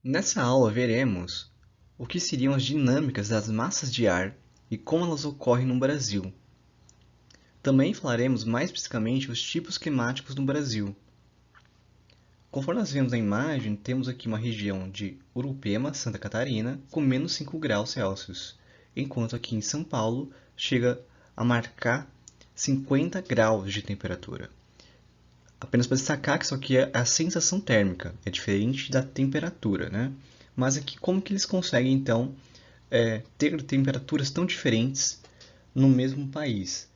Nessa aula veremos o que seriam as dinâmicas das massas de ar e como elas ocorrem no Brasil. Também falaremos mais especificamente os tipos climáticos no Brasil. Conforme nós vemos na imagem, temos aqui uma região de Urupema, Santa Catarina, com menos 5 graus Celsius, enquanto aqui em São Paulo chega a marcar 50 graus de temperatura. Apenas para destacar que isso aqui é a sensação térmica, é diferente da temperatura, né? Mas aqui como que eles conseguem, então, ter temperaturas tão diferentes no mesmo país?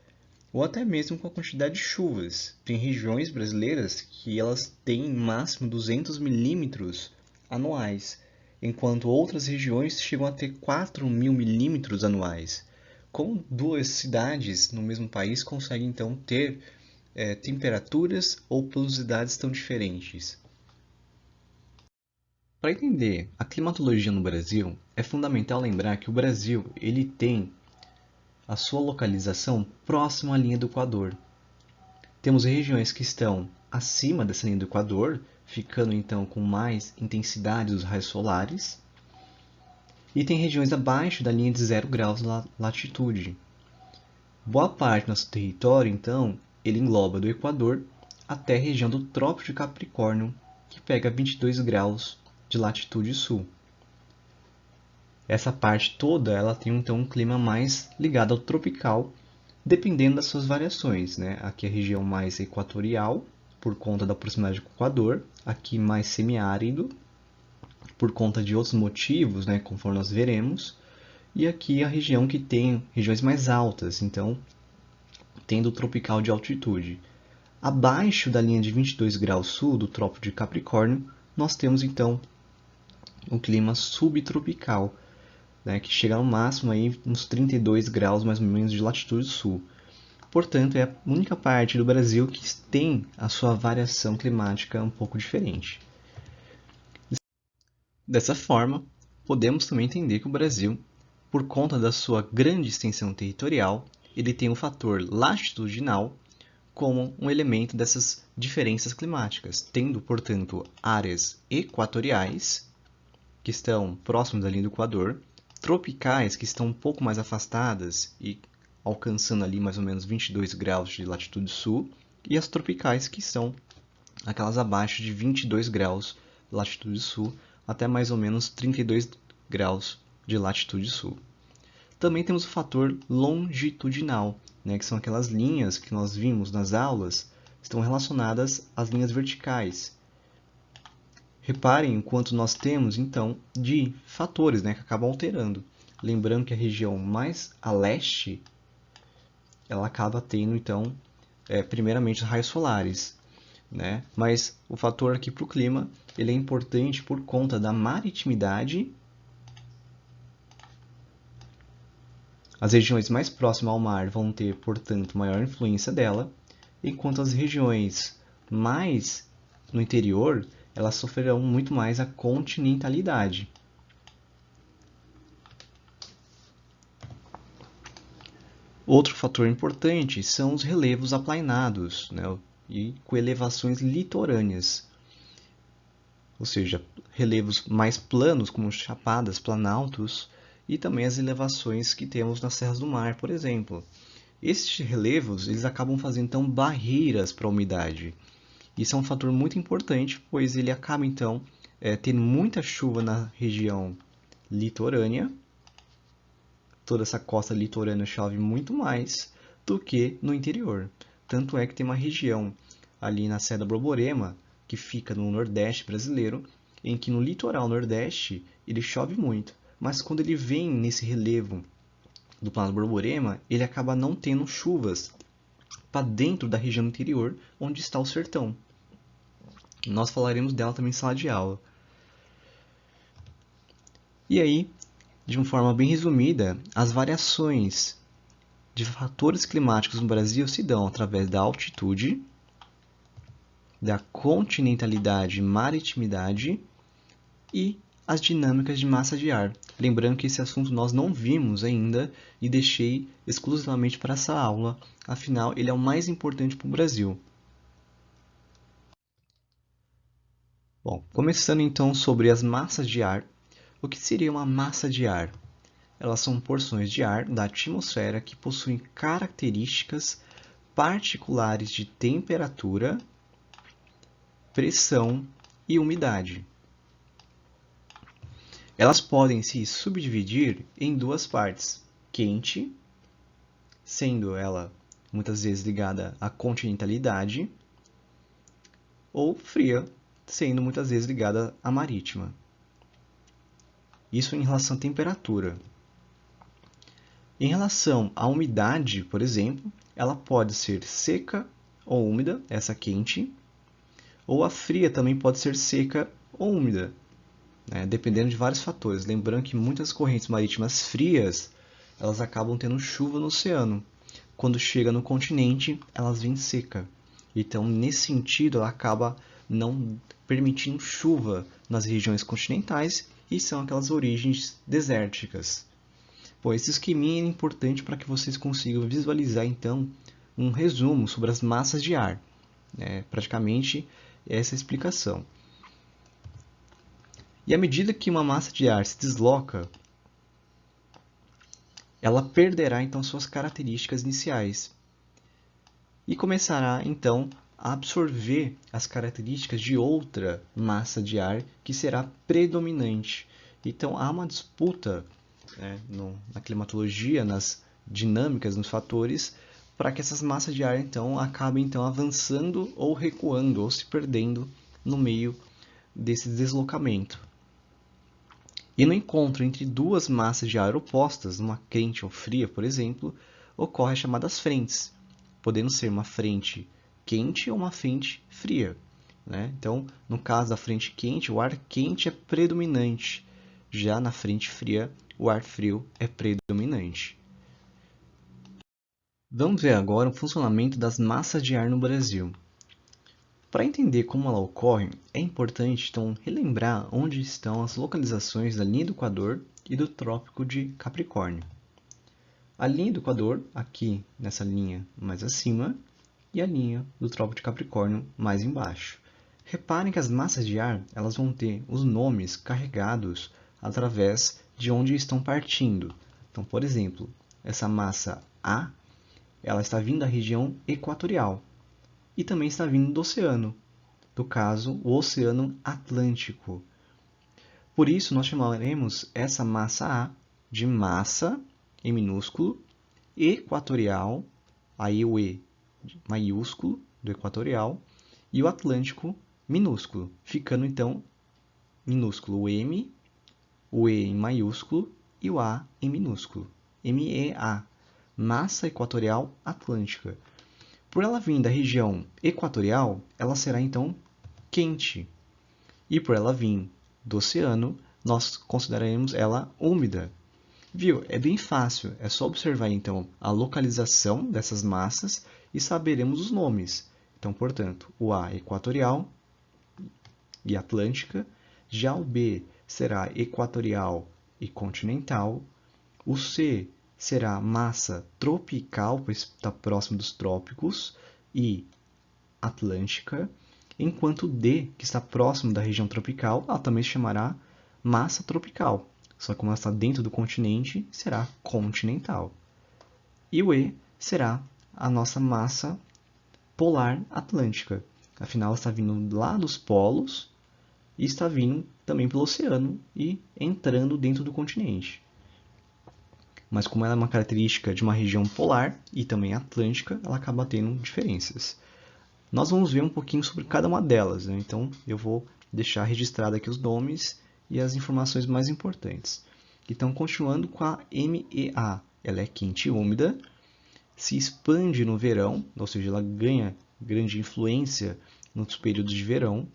Ou até mesmo com a quantidade de chuvas. Tem regiões brasileiras que elas têm em máximo 200 milímetros anuais, enquanto outras regiões chegam a ter 4.000 milímetros anuais. Como duas cidades no mesmo país conseguem, então, ter temperaturas ou pluviosidades tão diferentes? Para entender a climatologia no Brasil, é fundamental lembrar que o Brasil ele tem a sua localização próxima à linha do Equador. Temos regiões que estão acima dessa linha do Equador, ficando então com mais intensidade dos raios solares, e tem regiões abaixo da linha de 0 graus de latitude. Boa parte do nosso território, então, ele engloba do Equador até a região do Trópico de Capricórnio, que pega 22 graus de latitude sul. Essa parte toda ela tem então um clima mais ligado ao tropical, dependendo das suas variações, né? Aqui a região mais equatorial, por conta da proximidade com o Equador, aqui mais semiárido, por conta de outros motivos, né? Conforme nós veremos, e aqui a região que tem regiões mais altas, então tendo o tropical de altitude. Abaixo da linha de 22 graus sul do Trópico de Capricórnio, nós temos então o clima subtropical, né, que chega no máximo aí uns 32 graus mais ou menos de latitude sul. Portanto, é a única parte do Brasil que tem a sua variação climática um pouco diferente. Dessa forma, podemos também entender que o Brasil, por conta da sua grande extensão territorial, ele tem um fator latitudinal como um elemento dessas diferenças climáticas, tendo, portanto, áreas equatoriais, que estão próximas da linha do Equador, tropicais, que estão um pouco mais afastadas e alcançando ali mais ou menos 22 graus de latitude sul, e as tropicais, que são aquelas abaixo de 22 graus de latitude sul, até mais ou menos 32 graus de latitude sul. Também temos o fator longitudinal, né, que são aquelas linhas que nós vimos nas aulas, estão relacionadas às linhas verticais. Reparem o quanto nós temos, então, de fatores, né, que acabam alterando. Lembrando que a região mais a leste, ela acaba tendo, então, primeiramente, os raios solares, né? Mas o fator aqui para o clima, ele é importante por conta da maritimidade. As regiões mais próximas ao mar vão ter, portanto, maior influência dela, enquanto as regiões mais no interior, elas sofrerão muito mais a continentalidade. Outro fator importante são os relevos aplainados, né, e com elevações litorâneas, ou seja, relevos mais planos, como chapadas, planaltos, e também as elevações que temos nas serras do mar, por exemplo. Esses relevos eles acabam fazendo então barreiras para a umidade. Isso é um fator muito importante, pois ele acaba então tendo muita chuva na região litorânea. Toda essa costa litorânea chove muito mais do que no interior. Tanto é que tem uma região ali na Serra da Borborema, que fica no Nordeste brasileiro, em que no litoral Nordeste ele chove muito, mas quando ele vem nesse relevo do Plano Borborema, ele acaba não tendo chuvas para dentro da região interior, onde está o sertão. Nós falaremos dela também em sala de aula. E aí, de uma forma bem resumida, as variações de fatores climáticos no Brasil se dão através da altitude, da continentalidade e maritimidade e as dinâmicas de massa de ar. Lembrando que esse assunto nós não vimos ainda e deixei exclusivamente para essa aula, afinal ele é o mais importante para o Brasil. Bom, começando então sobre as massas de ar. O que seria uma massa de ar? Elas são porções de ar da atmosfera que possuem características particulares de temperatura, pressão e umidade. Elas podem se subdividir em duas partes: quente, sendo ela muitas vezes ligada à continentalidade, ou fria, sendo muitas vezes ligada à marítima. Isso em relação à temperatura. Em relação à umidade, por exemplo, ela pode ser seca ou úmida, essa quente, ou a fria também pode ser seca ou úmida, né, dependendo de vários fatores. Lembrando que muitas correntes marítimas frias, elas acabam tendo chuva no oceano. Quando chega no continente, elas vêm seca. Então, nesse sentido, ela acaba não permitindo chuva nas regiões continentais e são aquelas origens desérticas. Bom, esse esqueminha é importante para que vocês consigam visualizar, então, um resumo sobre as massas de ar. Praticamente essa é a explicação. E à medida que uma massa de ar se desloca, ela perderá então suas características iniciais e começará então a absorver as características de outra massa de ar que será predominante. Então há uma disputa, na climatologia, nas dinâmicas, nos fatores, para que essas massas de ar então acabem então avançando ou recuando ou se perdendo no meio desse deslocamento. E no encontro entre duas massas de ar opostas, uma quente ou fria, por exemplo, ocorre as chamadas frentes, podendo ser uma frente quente ou uma frente fria. Então, no caso da frente quente, o ar quente é predominante. Já na frente fria, o ar frio é predominante. Vamos ver agora o funcionamento das massas de ar no Brasil. Para entender como ela ocorre, é importante então relembrar onde estão as localizações da linha do Equador e do Trópico de Capricórnio. A linha do Equador, aqui nessa linha mais acima, e a linha do Trópico de Capricórnio mais embaixo. Reparem que as massas de ar elas vão ter os nomes carregados através de onde estão partindo. Então, por exemplo, essa massa A, ela está vindo da região equatorial e também está vindo do oceano, no caso, o Oceano Atlântico. Por isso, nós chamaremos essa massa A de massa, em minúsculo, equatorial, aí o E maiúsculo do equatorial, e o Atlântico minúsculo, ficando então minúsculo o M, o E em maiúsculo e o A em minúsculo. MEA, massa equatorial atlântica. Por ela vir da região equatorial, ela será então quente. E por ela vir do oceano, nós consideraremos ela úmida. Viu? É bem fácil, é só observar então a localização dessas massas e saberemos os nomes. Então, portanto, o A equatorial e atlântica, já o B será equatorial e continental, o C será massa tropical, pois está próximo dos trópicos, e atlântica, enquanto o D, que está próximo da região tropical, ela também se chamará massa tropical. Só que como ela está dentro do continente, será continental. E o E será a nossa massa polar atlântica. Afinal, ela está vindo lá dos polos e está vindo também pelo oceano e entrando dentro do continente. Mas como ela é uma característica de uma região polar e também atlântica, ela acaba tendo diferenças. Nós vamos ver um pouquinho sobre cada uma delas, então eu vou deixar registrado aqui os nomes e as informações mais importantes. Então, continuando com a MEA, ela é quente e úmida, se expande no verão, ou seja, ela ganha grande influência nos períodos de verão,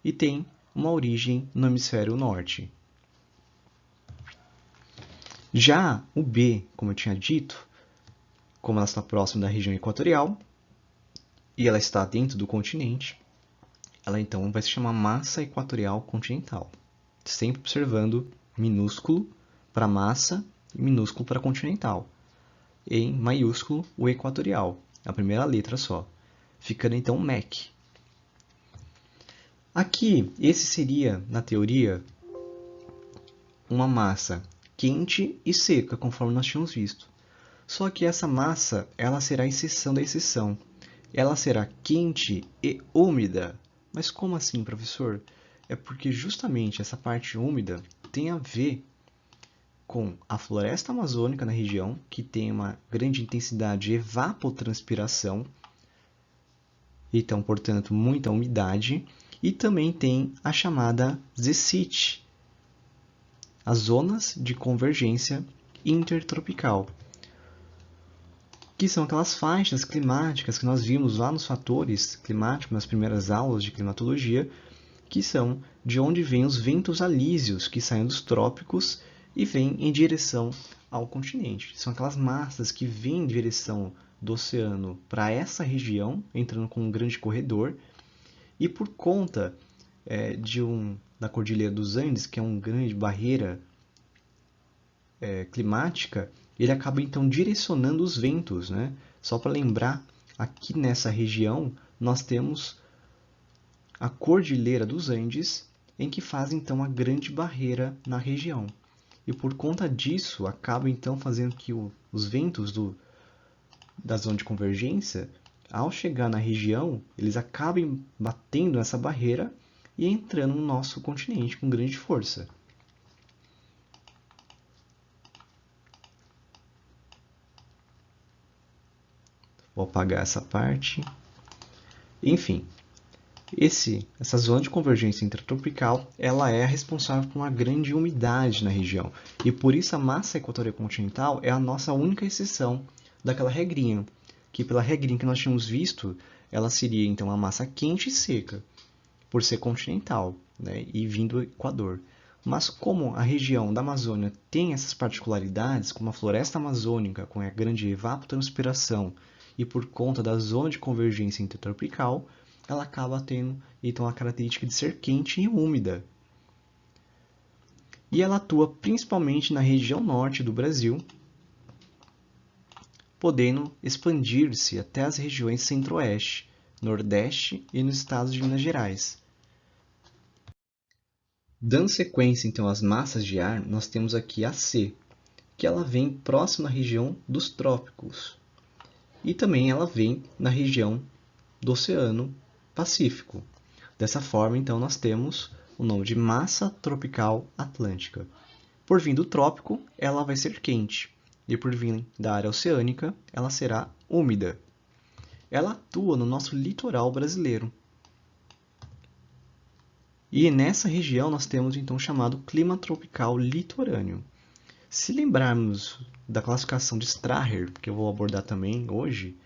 e tem uma origem no hemisfério norte. Já o B, como eu tinha dito, como ela está próxima da região equatorial, e ela está dentro do continente, ela então vai se chamar massa equatorial continental, sempre observando minúsculo para massa e minúsculo para continental. Em maiúsculo, o equatorial, a primeira letra só, ficando então MEC. Aqui, esse seria, na teoria, uma massa quente e seca, conforme nós tínhamos visto. Só que essa massa, ela será a exceção da exceção. Ela será quente e úmida. Mas como assim, professor? É porque justamente essa parte úmida tem a ver com a floresta amazônica na região, que tem uma grande intensidade de evapotranspiração, então, portanto, muita umidade, e também tem a chamada ZCIT, as zonas de convergência intertropical, que são aquelas faixas climáticas que nós vimos lá nos fatores climáticos, nas primeiras aulas de climatologia, que são de onde vêm os ventos alísios que saem dos trópicos e vêm em direção ao continente. São aquelas massas que vêm em direção do oceano para essa região, entrando com um grande corredor, e por conta da Cordilheira dos Andes, que é uma grande barreira climática, ele acaba então direcionando os ventos, né? Só para lembrar, aqui nessa região nós temos a Cordilheira dos Andes, em que faz então a grande barreira na região. E por conta disso, acaba então fazendo que os ventos da zona de convergência, ao chegar na região, eles acabem batendo nessa barreira e entrando no nosso continente com grande força. Vou apagar essa parte. Enfim, essa zona de convergência intertropical, ela é responsável por uma grande umidade na região. E por isso a massa equatorial continental é a nossa única exceção daquela regrinha. Que pela regrinha que nós tínhamos visto, ela seria então uma massa quente e seca, por ser continental, né, e vindo do Equador. Mas como a região da Amazônia tem essas particularidades, como a floresta amazônica, com a grande evapotranspiração, e por conta da zona de convergência intertropical, ela acaba tendo então a característica de ser quente e úmida. E ela atua principalmente na região norte do Brasil, podendo expandir-se até as regiões centro-oeste, nordeste e nos estados de Minas Gerais. Dando sequência então às massas de ar, nós temos aqui a C, que ela vem próxima à região dos trópicos. E também ela vem na região do Oceano Pacífico. Dessa forma, então, nós temos o nome de massa tropical atlântica. Por vir do trópico, ela vai ser quente. E por vir da área oceânica, ela será úmida. Ela atua no nosso litoral brasileiro. E nessa região nós temos então o chamado clima tropical litorâneo. Se lembrarmos da classificação de Straher, que eu vou abordar também hoje,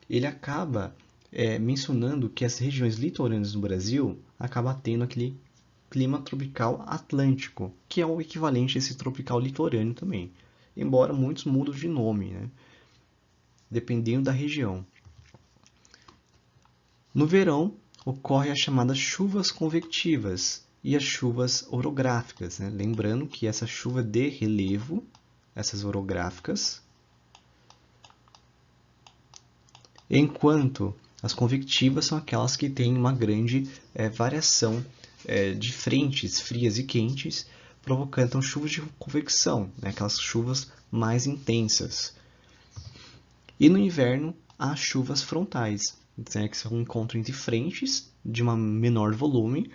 ele acaba mencionando que as regiões litorâneas do Brasil acabam tendo aquele clima tropical atlântico, que é o equivalente a esse tropical litorâneo também, embora muitos mudam de nome, né? Dependendo da região. No verão, ocorre as chamadas chuvas convectivas e as chuvas orográficas, né? Lembrando que essa chuva de relevo, essas orográficas, enquanto as convectivas são aquelas que têm uma grande variação de frentes frias e quentes, provocando chuvas de convecção, né? Aquelas chuvas mais intensas. E no inverno, há chuvas frontais, né? Que são um encontro entre frentes de um menor volume,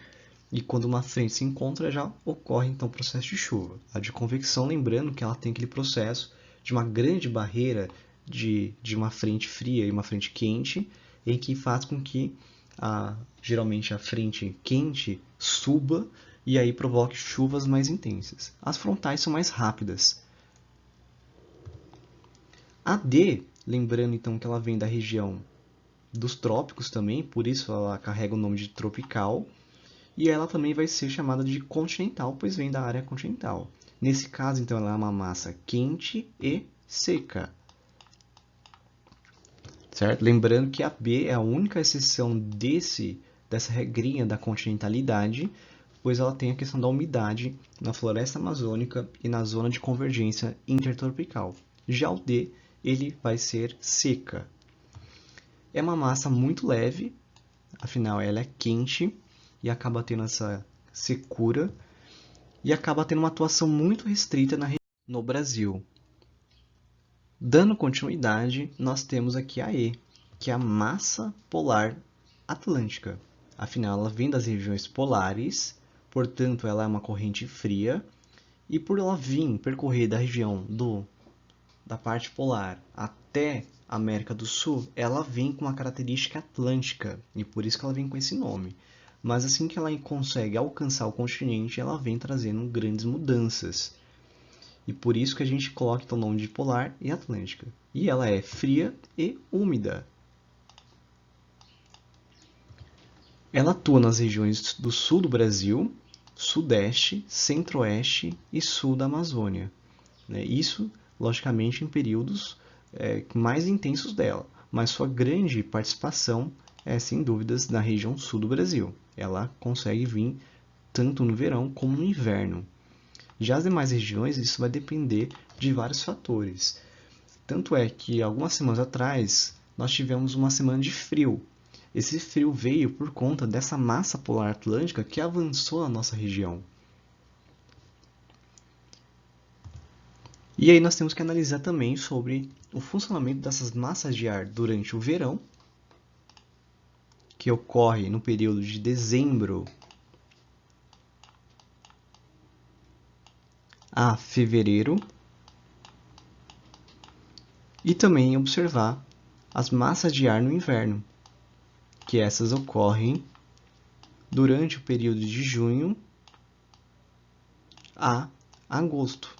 e quando uma frente se encontra, já ocorre então o processo de chuva. A de convecção, lembrando que ela tem aquele processo de uma grande barreira de uma frente fria e uma frente quente, em que faz com que geralmente a frente quente suba e aí provoque chuvas mais intensas. As frontais são mais rápidas. A D, lembrando então que ela vem da região dos trópicos também, por isso ela carrega o nome de tropical, e ela também vai ser chamada de continental, pois vem da área continental. Nesse caso, então, ela é uma massa quente e seca. Certo? Lembrando que a B é a única exceção dessa regrinha da continentalidade, pois ela tem a questão da umidade na floresta amazônica e na zona de convergência intertropical. Já o D, ele vai ser seca. É uma massa muito leve, afinal ela é quente, e acaba tendo essa secura e acaba tendo uma atuação muito restrita no Brasil. Dando continuidade, nós temos aqui a E, que é a massa polar atlântica. Afinal, ela vem das regiões polares, portanto, ela é uma corrente fria, e por ela vir percorrer da região da parte polar até a América do Sul, ela vem com uma característica atlântica, e por isso que ela vem com esse nome. Mas assim que ela consegue alcançar o continente, ela vem trazendo grandes mudanças. E por isso que a gente coloca então, o nome de polar e atlântica. E ela é fria e úmida. Ela atua nas regiões do sul do Brasil, sudeste, centro-oeste e sul da Amazônia. Isso, logicamente, em períodos mais intensos dela, mas sua grande participação é, sem dúvidas, na região sul do Brasil. Ela consegue vir tanto no verão como no inverno. Já as demais regiões, isso vai depender de vários fatores. Tanto é que, algumas semanas atrás, nós tivemos uma semana de frio. Esse frio veio por conta dessa massa polar atlântica que avançou na nossa região. E aí nós temos que analisar também sobre o funcionamento dessas massas de ar durante o verão, que ocorre no período de dezembro a fevereiro, e também observar as massas de ar no inverno, que essas ocorrem durante o período de junho a agosto.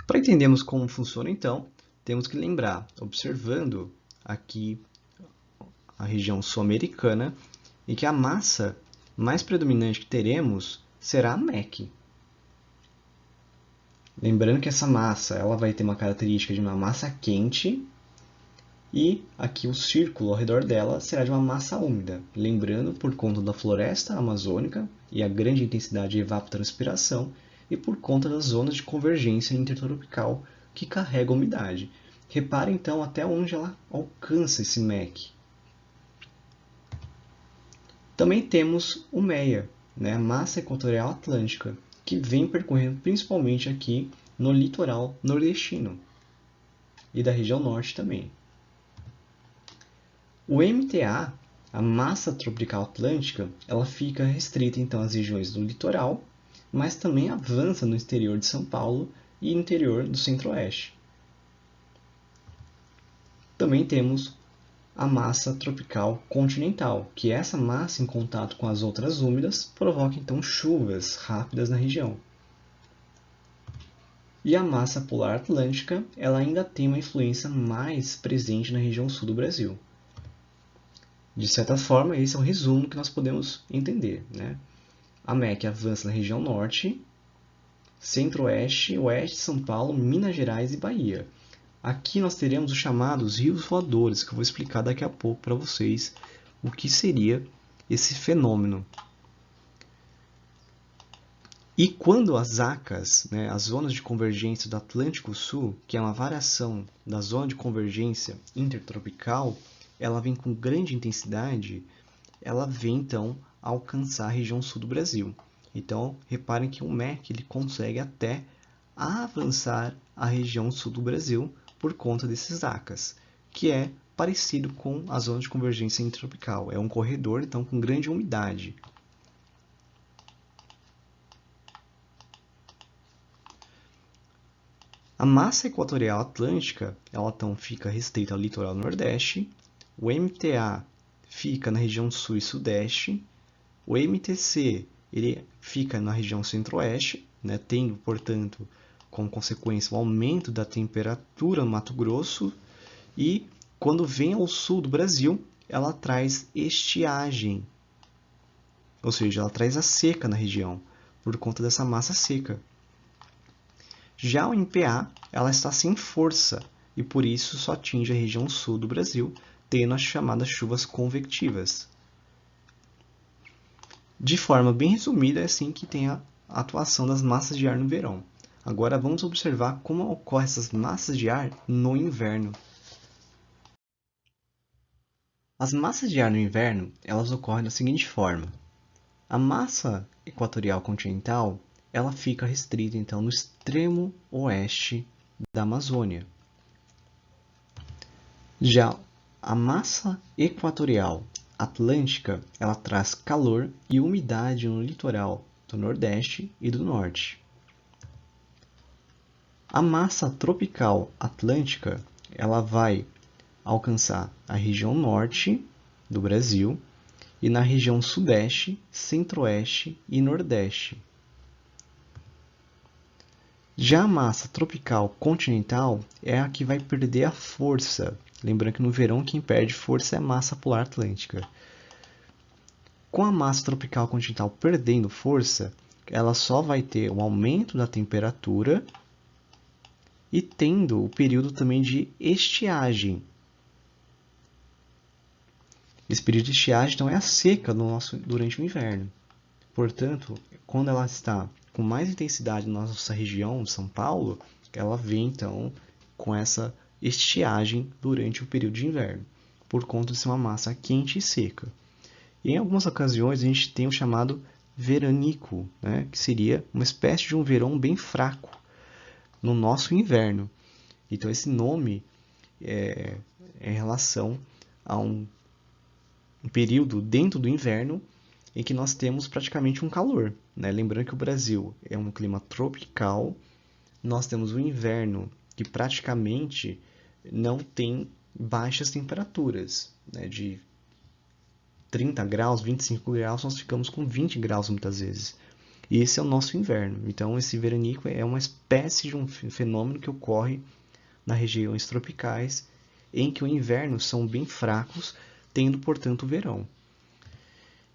Para entendermos como funciona, então, temos que lembrar, observando aqui a região sul-americana, e que a massa mais predominante que teremos será a MEC. Lembrando que essa massa ela vai ter uma característica de uma massa quente e aqui o círculo ao redor dela será de uma massa úmida. Lembrando, por conta da floresta amazônica e a grande intensidade de evapotranspiração e por conta das zonas de convergência intertropical que carregam umidade. Repare então até onde ela alcança esse MEC. Também temos o MEA, a Massa Equatorial Atlântica, que vem percorrendo principalmente aqui no litoral nordestino e da região norte também. O MTA, a Massa Tropical Atlântica, ela fica restrita então às regiões do litoral, mas também avança no exterior de São Paulo e interior do centro-oeste. Também temos a massa tropical continental, que essa massa em contato com as outras úmidas provoca então chuvas rápidas na região. E a massa polar atlântica, ela ainda tem uma influência mais presente na região sul do Brasil. De certa forma, esse é o resumo que nós podemos entender. A MEC avança na região norte, centro-oeste, oeste de São Paulo, Minas Gerais e Bahia. Aqui nós teremos os chamados rios voadores, que eu vou explicar daqui a pouco para vocês o que seria esse fenômeno. E quando as ACAS, as zonas de convergência do Atlântico Sul, que é uma variação da zona de convergência intertropical, ela vem com grande intensidade, ela vem então a alcançar a região sul do Brasil. Então, reparem que o MEC ele consegue até avançar a região sul do Brasil por conta desses ACAS, que é parecido com a zona de convergência intertropical. É um corredor, então, com grande umidade. A massa equatorial atlântica, ela então fica restrita ao litoral nordeste, o MTA fica na região sul e sudeste, o MTC ele fica na região centro-oeste, tendo, portanto, como consequência o aumento da temperatura no Mato Grosso, e quando vem ao sul do Brasil, ela traz estiagem, ou seja, ela traz a seca na região, por conta dessa massa seca. Já o MPA, ela está sem força, e por isso só atinge a região sul do Brasil, tendo as chamadas chuvas convectivas. De forma bem resumida, é assim que tem a atuação das massas de ar no verão. Agora vamos observar como ocorrem essas massas de ar no inverno. As massas de ar no inverno, elas ocorrem da seguinte forma. A massa equatorial continental, ela fica restrita então no extremo oeste da Amazônia. Já a massa equatorial atlântica, ela traz calor e umidade no litoral do Nordeste e do Norte. A massa tropical atlântica, ela vai alcançar a região norte do Brasil e na região sudeste, centro-oeste e nordeste. Já a massa tropical continental é a que vai perder a força. Lembrando que no verão quem perde força é a massa polar atlântica. Com a massa tropical continental perdendo força, ela só vai ter um aumento da temperatura e tendo o período também de estiagem. Esse período de estiagem então, é a seca durante o inverno. Portanto, quando ela está com mais intensidade na nossa região, São Paulo, ela vem então com essa estiagem durante o período de inverno, por conta de ser uma massa quente e seca. E em algumas ocasiões a gente tem o chamado veranico, né, que seria uma espécie de um verão bem fraco no nosso inverno. Então esse nome é em relação a um período dentro do inverno em que nós temos praticamente um calor, né? Lembrando que o Brasil é um clima tropical, nós temos o inverno que praticamente não tem baixas temperaturas, né? De 30 graus, 25 graus, nós ficamos com 20 graus muitas vezes. E esse é o nosso inverno. Então, esse veranico é uma espécie de um fenômeno que ocorre nas regiões tropicais, em que o inverno são bem fracos, tendo, portanto, o verão.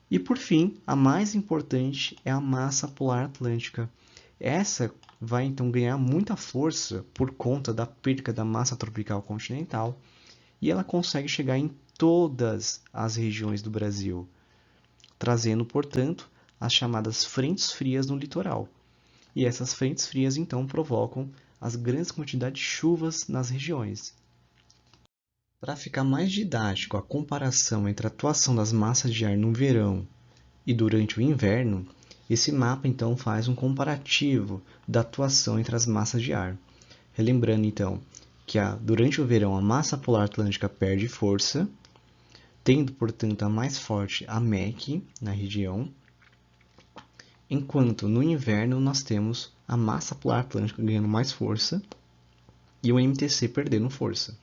E por fim, a mais importante é a massa polar atlântica. Essa vai então ganhar muita força por conta da perda da massa tropical continental e ela consegue chegar em todas as regiões do Brasil, trazendo, portanto, as chamadas frentes frias no litoral. E essas frentes frias então provocam as grandes quantidades de chuvas nas regiões. Para ficar mais didático a comparação entre a atuação das massas de ar no verão e durante o inverno, esse mapa então faz um comparativo da atuação entre as massas de ar. Relembrando então que durante o verão a massa polar atlântica perde força, tendo portanto a mais forte a MEC na região, enquanto no inverno nós temos a massa polar atlântica ganhando mais força e o MTC perdendo força.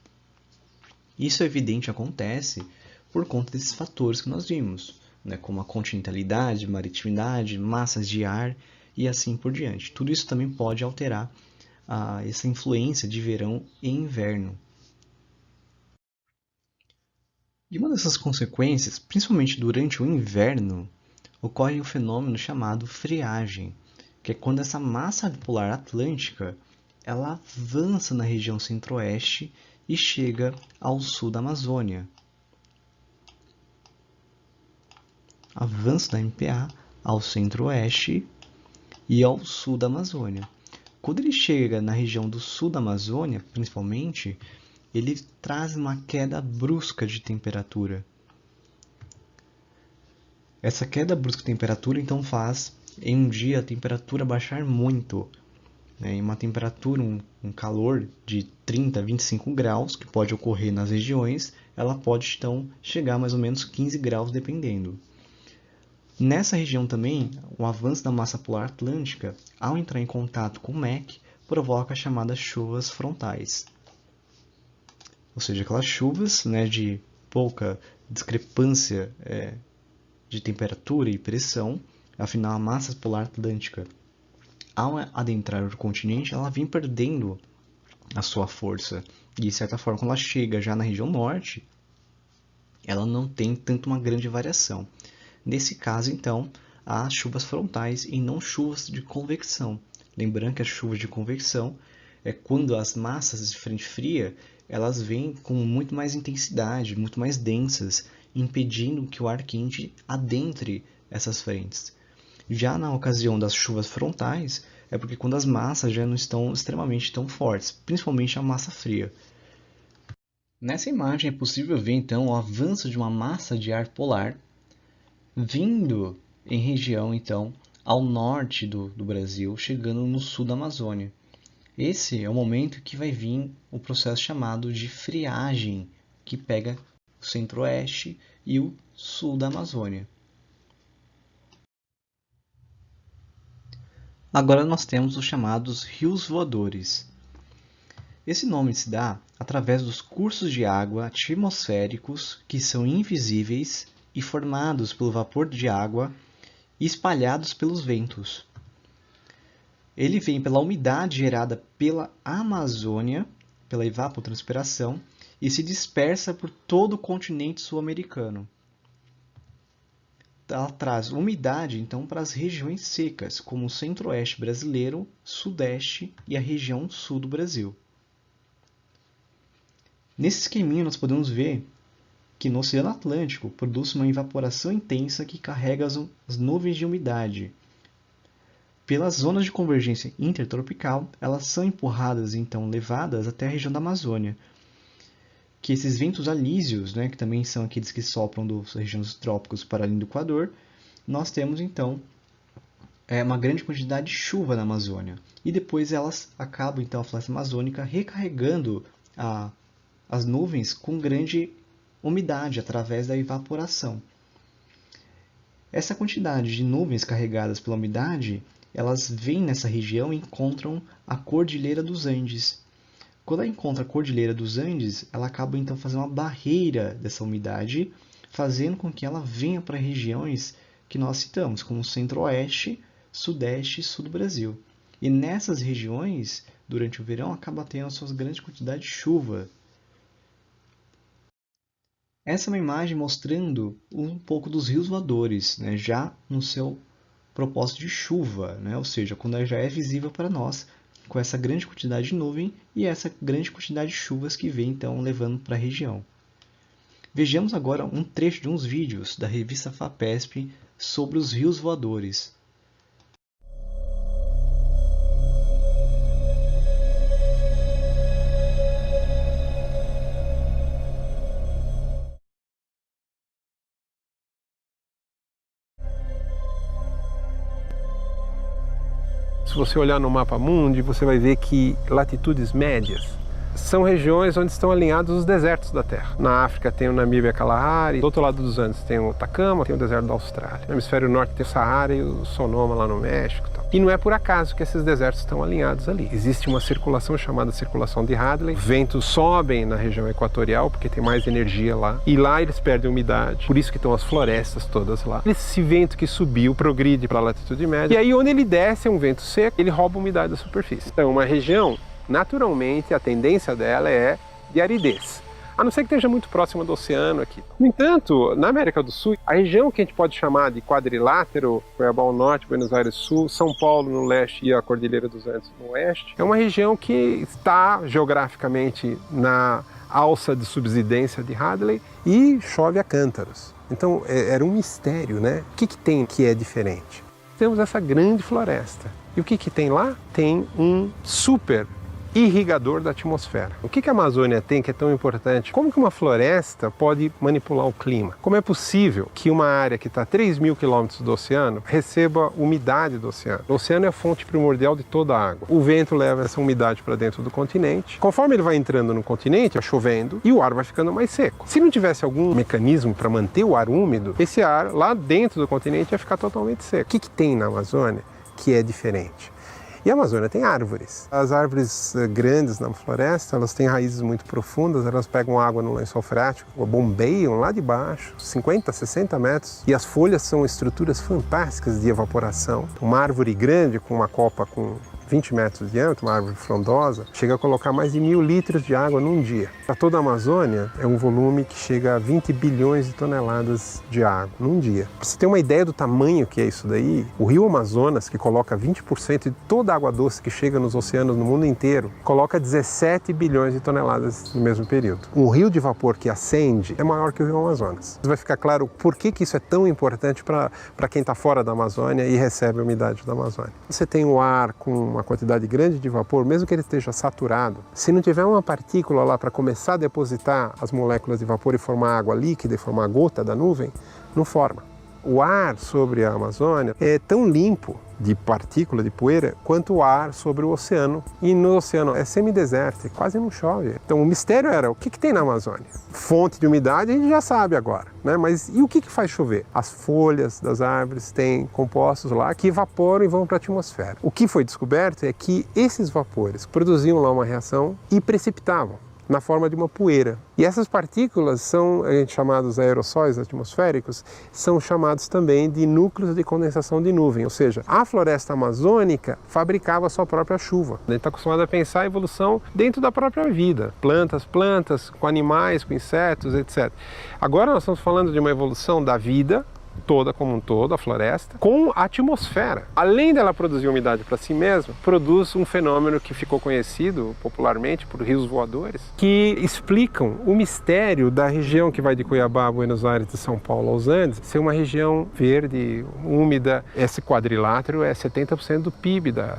Isso é evidente acontece por conta desses fatores que nós vimos, né, como a continentalidade, maritimidade, massas de ar e assim por diante. Tudo isso também pode alterar essa influência de verão e inverno. E uma dessas consequências, principalmente durante o inverno, ocorre um fenômeno chamado friagem, que é quando essa massa polar atlântica ela avança na região centro-oeste e chega ao sul da Amazônia. Avanço da MPA ao centro-oeste e ao sul da Amazônia. Quando ele chega na região do sul da Amazônia, principalmente, ele traz uma queda brusca de temperatura. Essa queda brusca de temperatura, então, faz em um dia a temperatura baixar muito. Em uma temperatura, um calor de 30 a 25 graus, que pode ocorrer nas regiões, ela pode então chegar a mais ou menos 15 graus, dependendo. Nessa região também, o avanço da massa polar atlântica, ao entrar em contato com o MEC, provoca as chamadas chuvas frontais. Ou seja, aquelas chuvas, né, de pouca discrepância de temperatura e pressão, afinal a massa polar atlântica, ao adentrar o continente, ela vem perdendo a sua força. E, de certa forma, quando ela chega já na região norte, ela não tem tanto uma grande variação. Nesse caso, então, há chuvas frontais e não chuvas de convecção. Lembrando que as chuvas de convecção é quando as massas de frente fria elas vêm com muito mais intensidade, muito mais densas, impedindo que o ar quente adentre essas frentes. Já na ocasião das chuvas frontais, é porque quando as massas já não estão extremamente tão fortes, principalmente a massa fria. Nessa imagem é possível ver então o avanço de uma massa de ar polar vindo em região então ao norte do Brasil, chegando no sul da Amazônia. Esse é o momento que vai vir o processo chamado de friagem, que pega o centro-oeste e o sul da Amazônia. Agora nós temos os chamados rios voadores. Esse nome se dá através dos cursos de água atmosféricos que são invisíveis e formados pelo vapor de água e espalhados pelos ventos. Ele vem pela umidade gerada pela Amazônia, pela evapotranspiração, e se dispersa por todo o continente sul-americano. Ela traz umidade então para as regiões secas, como o centro-oeste brasileiro, sudeste e a região sul do Brasil. Nesse esqueminha nós podemos ver que no Oceano Atlântico produz uma evaporação intensa que carrega as nuvens de umidade. Pelas zonas de convergência intertropical, elas são empurradas, então levadas até a região da Amazônia. Que esses ventos alísios, que também são aqueles que sopram das regiões dos trópicos para além do Equador, nós temos então uma grande quantidade de chuva na Amazônia. E depois elas acabam, então, a floresta amazônica recarregando as nuvens com grande umidade através da evaporação. Essa quantidade de nuvens carregadas pela umidade, elas vêm nessa região e encontram a Cordilheira dos Andes. Quando ela encontra a Cordilheira dos Andes, ela acaba então fazendo uma barreira dessa umidade, fazendo com que ela venha para regiões que nós citamos, como o centro-oeste, sudeste e sul do Brasil. E nessas regiões, durante o verão, acaba tendo as suas grandes quantidades de chuva. Essa é uma imagem mostrando um pouco dos rios voadores, já no seu propósito de chuva, ou seja, quando ela já é visível para nós, com essa grande quantidade de nuvem e essa grande quantidade de chuvas que vem então levando para a região. Vejamos agora um trecho de uns vídeos da revista FAPESP sobre os rios voadores. Se você olhar no mapa mundi, você vai ver que latitudes médias são regiões onde estão alinhados os desertos da Terra. Na África tem o Namíbia Kalahari, do outro lado dos Andes tem o Atacama, tem o deserto da Austrália. No hemisfério norte tem o Saara e o Sonoma lá no México. E não é por acaso que esses desertos estão alinhados ali. Existe uma circulação chamada circulação de Hadley. Ventos sobem na região equatorial porque tem mais energia lá. E lá eles perdem umidade. Por isso que estão as florestas todas lá. Esse vento que subiu progride para a latitude média. E aí onde ele desce é um vento seco, ele rouba a umidade da superfície. Então uma região, naturalmente, a tendência dela é de aridez. A não ser que esteja muito próxima do oceano aqui. No entanto, na América do Sul, a região que a gente pode chamar de quadrilátero, Cuiabá ao norte, Buenos Aires sul, São Paulo no leste e a Cordilheira dos Andes no oeste, é uma região que está geograficamente na alça de subsidência de Hadley e chove a cântaros. Então era um mistério, né? O que tem que é diferente? Temos essa grande floresta. E o que tem lá? Tem um super irrigador da atmosfera. O que a Amazônia tem que é tão importante? Como que uma floresta pode manipular o clima? Como é possível que uma área que está a 3.000 quilômetros do oceano receba umidade do oceano? O oceano é a fonte primordial de toda a água. O vento leva essa umidade para dentro do continente. Conforme ele vai entrando no continente, vai chovendo e o ar vai ficando mais seco. Se não tivesse algum mecanismo para manter o ar úmido, esse ar lá dentro do continente ia ficar totalmente seco. O que tem na Amazônia que é diferente? E a Amazônia tem árvores. As árvores grandes na floresta, elas têm raízes muito profundas, elas pegam água no lençol freático, bombeiam lá de baixo, 50, 60 metros, e as folhas são estruturas fantásticas de evaporação. Uma árvore grande com uma copa com 20 metros de diâmetro, uma árvore frondosa, chega a colocar mais de 1.000 litros de água num dia. Para toda a Amazônia, é um volume que chega a 20 bilhões de toneladas de água num dia. Para você ter uma ideia do tamanho que é isso daí, o rio Amazonas, que coloca 20% de toda a água doce que chega nos oceanos no mundo inteiro, coloca 17 bilhões de toneladas no mesmo período. Um rio de vapor que acende é maior que o rio Amazonas. Vai ficar claro por que isso é tão importante para quem está fora da Amazônia e recebe a umidade da Amazônia. Você tem o ar com uma quantidade grande de vapor, mesmo que ele esteja saturado, se não tiver uma partícula lá para começar a depositar as moléculas de vapor e formar água líquida e formar gota da nuvem, não forma. O ar sobre a Amazônia é tão limpo de partícula, de poeira, quanto o ar sobre o oceano. E no oceano é semidesértico, quase não chove. Então o mistério era, o que tem na Amazônia? Fonte de umidade a gente já sabe agora, né? Mas e o que faz chover? As folhas das árvores têm compostos lá que evaporam e vão para a atmosfera. O que foi descoberto é que esses vapores produziam lá uma reação e precipitavam na forma de uma poeira. E essas partículas são chamados aerossóis atmosféricos, são chamados também de núcleos de condensação de nuvem, ou seja, a floresta amazônica fabricava a sua própria chuva. A gente está acostumado a pensar a evolução dentro da própria vida, plantas, com animais, com insetos, etc. Agora nós estamos falando de uma evolução da vida toda como um todo, a floresta, com a atmosfera. Além dela produzir umidade para si mesma, produz um fenômeno que ficou conhecido popularmente por rios voadores, que explicam o mistério da região que vai de Cuiabá, Buenos Aires, de São Paulo aos Andes, ser uma região verde, úmida. Esse quadrilátero é 70% do PIB da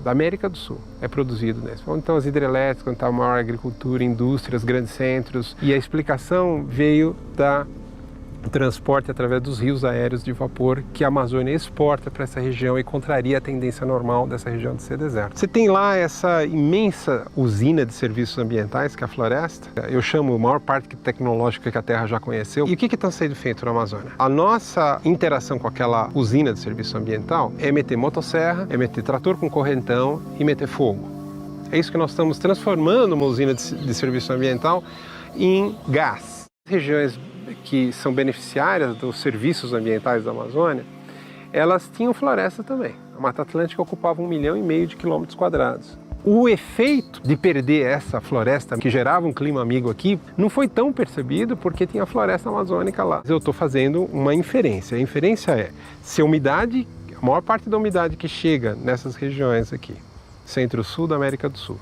América do Sul, é produzido nesse. Então as hidrelétricas, onde está a maior agricultura, indústrias, grandes centros, e a explicação veio da transporte através dos rios aéreos de vapor que a Amazônia exporta para essa região e contraria a tendência normal dessa região de ser deserto. Você tem lá essa imensa usina de serviços ambientais que é a floresta, eu chamo a maior parque tecnológica que a Terra já conheceu. E o que está sendo feito na Amazônia? A nossa interação com aquela usina de serviço ambiental é meter motosserra, é meter trator com correntão e meter fogo. É isso que nós estamos transformando uma usina de serviço ambiental em gás. Regiões que são beneficiárias dos serviços ambientais da Amazônia, elas tinham floresta também. A Mata Atlântica ocupava 1,5 milhão de quilômetros quadrados. O efeito de perder essa floresta, que gerava um clima amigo aqui, não foi tão percebido porque tinha a floresta amazônica lá. Eu estou fazendo uma inferência. A inferência é, se a umidade, a maior parte da umidade que chega nessas regiões aqui, centro-sul da América do Sul,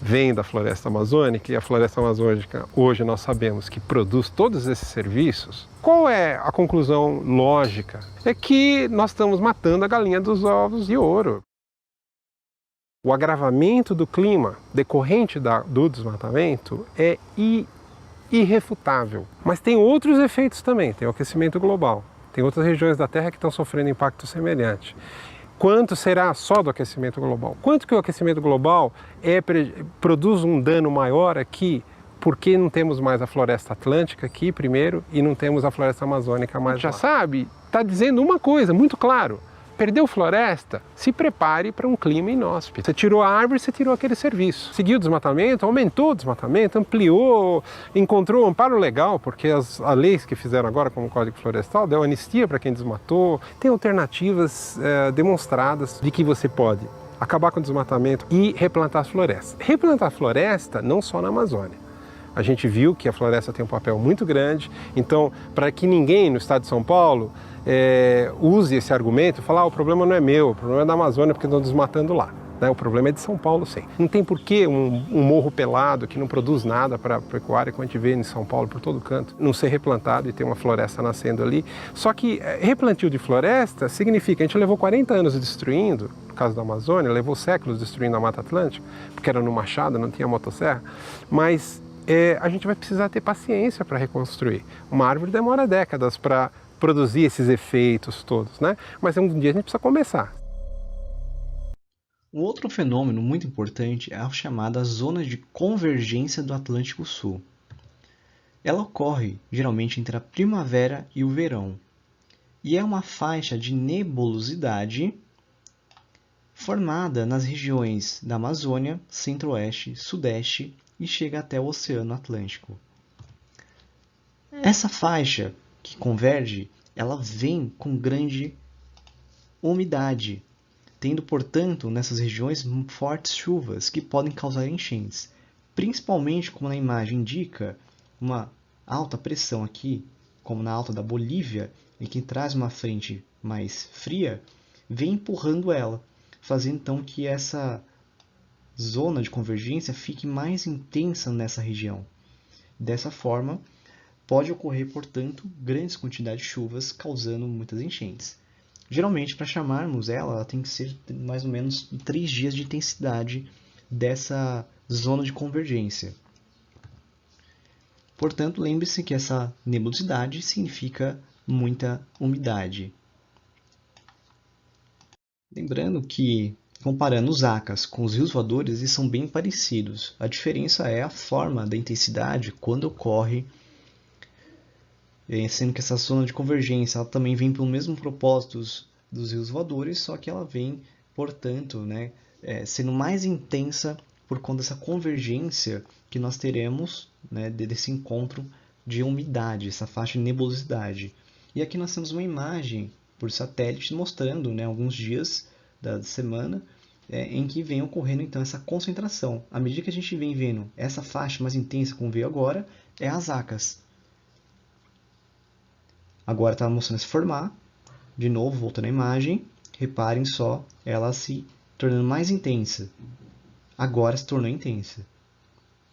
vem da floresta amazônica, e a floresta amazônica hoje nós sabemos que produz todos esses serviços, qual é a conclusão lógica? É que nós estamos matando a galinha dos ovos de ouro. O agravamento do clima decorrente do desmatamento é irrefutável. Mas tem outros efeitos também, tem o aquecimento global, tem outras regiões da Terra que estão sofrendo impacto semelhante. Quanto será só do aquecimento global? Quanto que o aquecimento global produz um dano maior aqui, porque não temos mais a floresta atlântica aqui primeiro e não temos a floresta amazônica mais lá? Já sabe, está dizendo uma coisa muito claro. Perdeu floresta, se prepare para um clima inóspito. Você tirou a árvore, você tirou aquele serviço. Seguiu o desmatamento, aumentou o desmatamento, ampliou, encontrou um amparo legal, porque as leis que fizeram agora com o Código Florestal deu anistia para quem desmatou. Tem alternativas demonstradas de que você pode acabar com o desmatamento e replantar as florestas. Replantar a floresta não só na Amazônia. A gente viu que a floresta tem um papel muito grande, então para que ninguém no estado de São Paulo use esse argumento e falar o problema não é meu, o problema é da Amazônia porque estão desmatando lá. O problema é de São Paulo, sim. Não tem por que um morro pelado que não produz nada para a pecuária, como a gente vê em São Paulo por todo canto, não ser replantado e ter uma floresta nascendo ali. Só que replantio de floresta significa que a gente levou 40 anos destruindo, no caso da Amazônia, levou séculos destruindo a Mata Atlântica, porque era no machado, não tinha motosserra, mas a gente vai precisar ter paciência para reconstruir. Uma árvore demora décadas para produzir esses efeitos todos, né? Mas um dia a gente precisa começar. Um outro fenômeno muito importante é a chamada zona de convergência do Atlântico Sul. Ela ocorre geralmente entre a primavera e o verão, e é uma faixa de nebulosidade formada nas regiões da Amazônia, Centro-Oeste, Sudeste e chega até o Oceano Atlântico. Essa faixa que converge, ela vem com grande umidade, tendo, portanto, nessas regiões fortes chuvas que podem causar enchentes, principalmente, como na imagem indica, uma alta pressão aqui, como na alta da Bolívia, e que traz uma frente mais fria, vem empurrando ela, fazendo então que essa zona de convergência fique mais intensa nessa região. Dessa forma, pode ocorrer, portanto, grandes quantidades de chuvas causando muitas enchentes. Geralmente, para chamarmos ela tem que ser mais ou menos 3 dias de intensidade dessa zona de convergência. Portanto, lembre-se que essa nebulosidade significa muita umidade. Lembrando que, comparando os ACAS com os rios voadores, eles são bem parecidos. A diferença é a forma da intensidade quando ocorre, sendo que essa zona de convergência ela também vem pelo mesmo propósito dos rios voadores, só que ela vem, portanto, sendo mais intensa por conta dessa convergência que nós teremos, desse encontro de umidade, essa faixa de nebulosidade. E aqui nós temos uma imagem por satélite mostrando alguns dias da semana em que vem ocorrendo então essa concentração. À medida que a gente vem vendo essa faixa mais intensa, como veio agora, é as ACAS. Agora está mostrando se formar. De novo, voltando à imagem, reparem só, ela se tornando mais intensa. Agora se tornou intensa.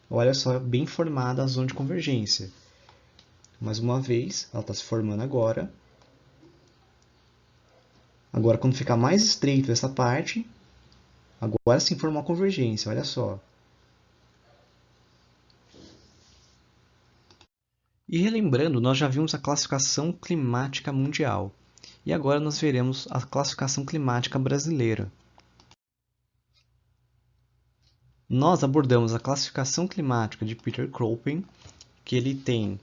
Olha só, bem formada a zona de convergência. Mais uma vez, ela está se formando agora. Agora, quando ficar mais estreito essa parte, agora sim formou a convergência, olha só. E relembrando, nós já vimos a classificação climática mundial. E agora nós veremos a classificação climática brasileira. Nós abordamos a classificação climática de Peter Köppen, que ele tem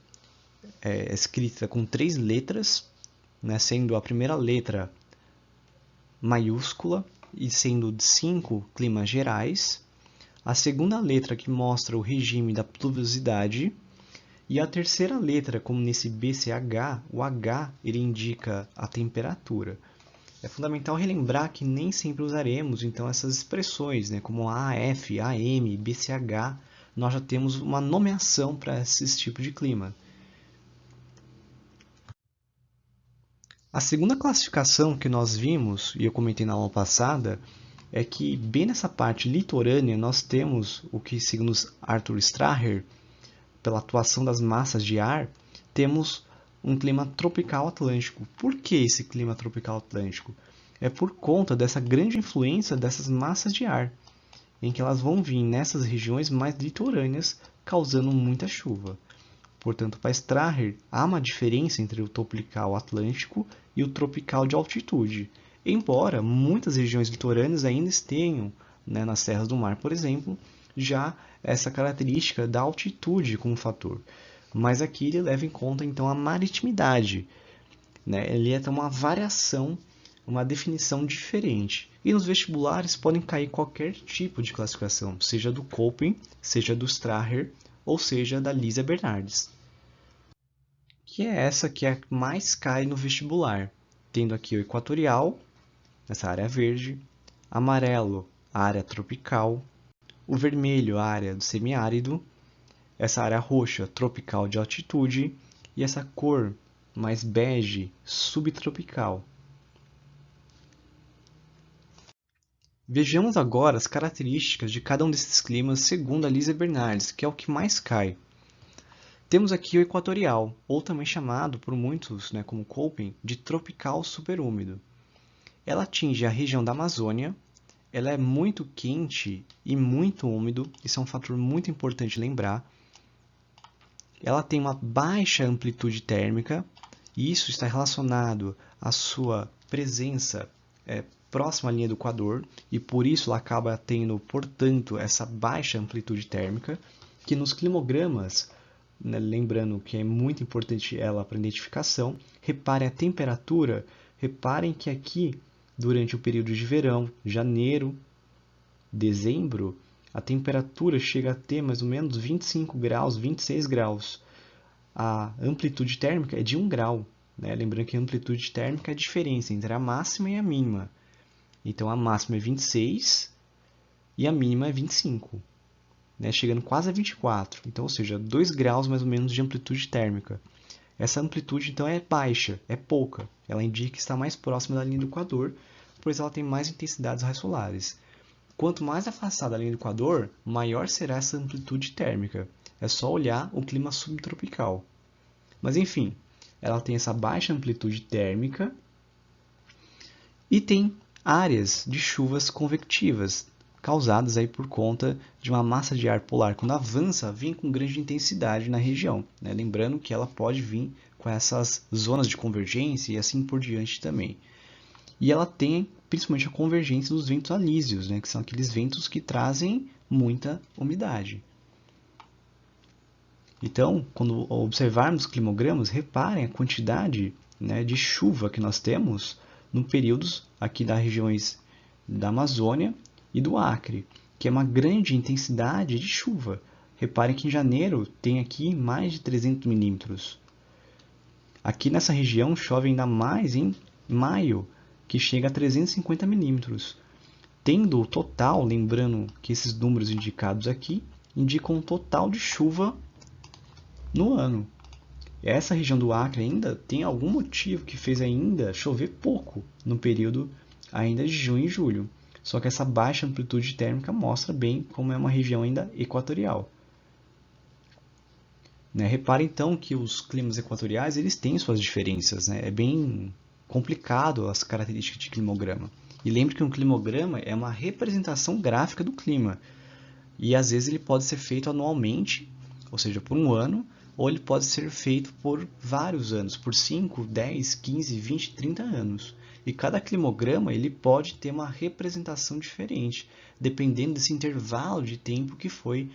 escrita com 3 letras, sendo a primeira letra maiúscula e sendo de 5 climas gerais, a segunda letra que mostra o regime da pluviosidade e a terceira letra, como nesse BCH, o H ele indica a temperatura. É fundamental relembrar que nem sempre usaremos então essas expressões, como AF, AM, BCH, nós já temos uma nomeação para esses tipos de clima. A segunda classificação que nós vimos, e eu comentei na aula passada, é que bem nessa parte litorânea nós temos o que, segundo Arthur Strahler, pela atuação das massas de ar, temos um clima tropical atlântico. Por que esse clima tropical atlântico? É por conta dessa grande influência dessas massas de ar, em que elas vão vir nessas regiões mais litorâneas, causando muita chuva. Portanto, para Strahler, há uma diferença entre o tropical atlântico e o tropical de altitude. Embora muitas regiões litorâneas ainda tenham, nas serras do mar, por exemplo, já essa característica da altitude como fator. Mas aqui ele leva em conta então a maritimidade. Ele é uma variação, uma definição diferente. E nos vestibulares podem cair qualquer tipo de classificação, seja do Köppen, seja do Strahler, ou seja da Lísia Bernardes, que é essa que mais cai no vestibular, tendo aqui o equatorial, essa área verde, amarelo, a área tropical, o vermelho, a área do semiárido, essa área roxa, tropical de altitude, e essa cor mais bege, subtropical. Vejamos agora as características de cada um desses climas segundo a Lísia Bernardes, que é o que mais cai. Temos aqui o equatorial, ou também chamado por muitos, como Köppen, de tropical superúmido. Ela atinge a região da Amazônia, ela é muito quente e muito úmido, isso é um fator muito importante lembrar. Ela tem uma baixa amplitude térmica, e isso está relacionado à sua presença próxima à linha do Equador, e por isso ela acaba tendo, portanto, essa baixa amplitude térmica, que nos climogramas, lembrando que é muito importante ela para identificação, reparem a temperatura, reparem que aqui, durante o período de verão, janeiro, dezembro, a temperatura chega a ter mais ou menos 25 graus, 26 graus. A amplitude térmica é de 1 grau. Lembrando que a amplitude térmica é a diferença entre a máxima e a mínima. Então, a máxima é 26 e a mínima é 25, chegando quase a 24. Então, ou seja, 2 graus mais ou menos de amplitude térmica. Essa amplitude, então, é baixa, é pouca. Ela indica que está mais próxima da linha do Equador, pois ela tem mais intensidades raios solares. Quanto mais afastada da linha do Equador, maior será essa amplitude térmica. É só olhar o clima subtropical. Mas, enfim, ela tem essa baixa amplitude térmica, E tem áreas de chuvas convectivas, causadas aí por conta de uma massa de ar polar. Quando avança, vem com grande intensidade na região, né? Lembrando que ela pode vir com essas zonas de convergência e assim por diante também. E ela tem principalmente a convergência dos ventos alísios, né? Que são aqueles ventos que trazem muita umidade. Então, quando observarmos climogramas, reparem a quantidade, né, de chuva que nós temos no períodos aqui das regiões da Amazônia e do Acre, que é uma grande intensidade de chuva. Reparem que em janeiro tem aqui mais de 300 milímetros. Aqui nessa região chove ainda mais em maio, que chega a 350 milímetros. Tendo o total, lembrando que esses números indicados aqui indicam um total de chuva no ano. Essa região do Acre ainda tem algum motivo que fez ainda chover pouco no período ainda de junho e julho. Só que essa baixa amplitude térmica mostra bem como é uma região ainda equatorial. Né? Repare então que os climas equatoriais eles têm suas diferenças. Né? É bem complicado as características de climograma. E lembre que um climograma é uma representação gráfica do clima. E às vezes ele pode ser feito anualmente, ou seja, por um ano, ou ele pode ser feito por vários anos, por 5, 10, 15, 20, 30 anos. E cada climograma ele pode ter uma representação diferente, dependendo desse intervalo de tempo que foi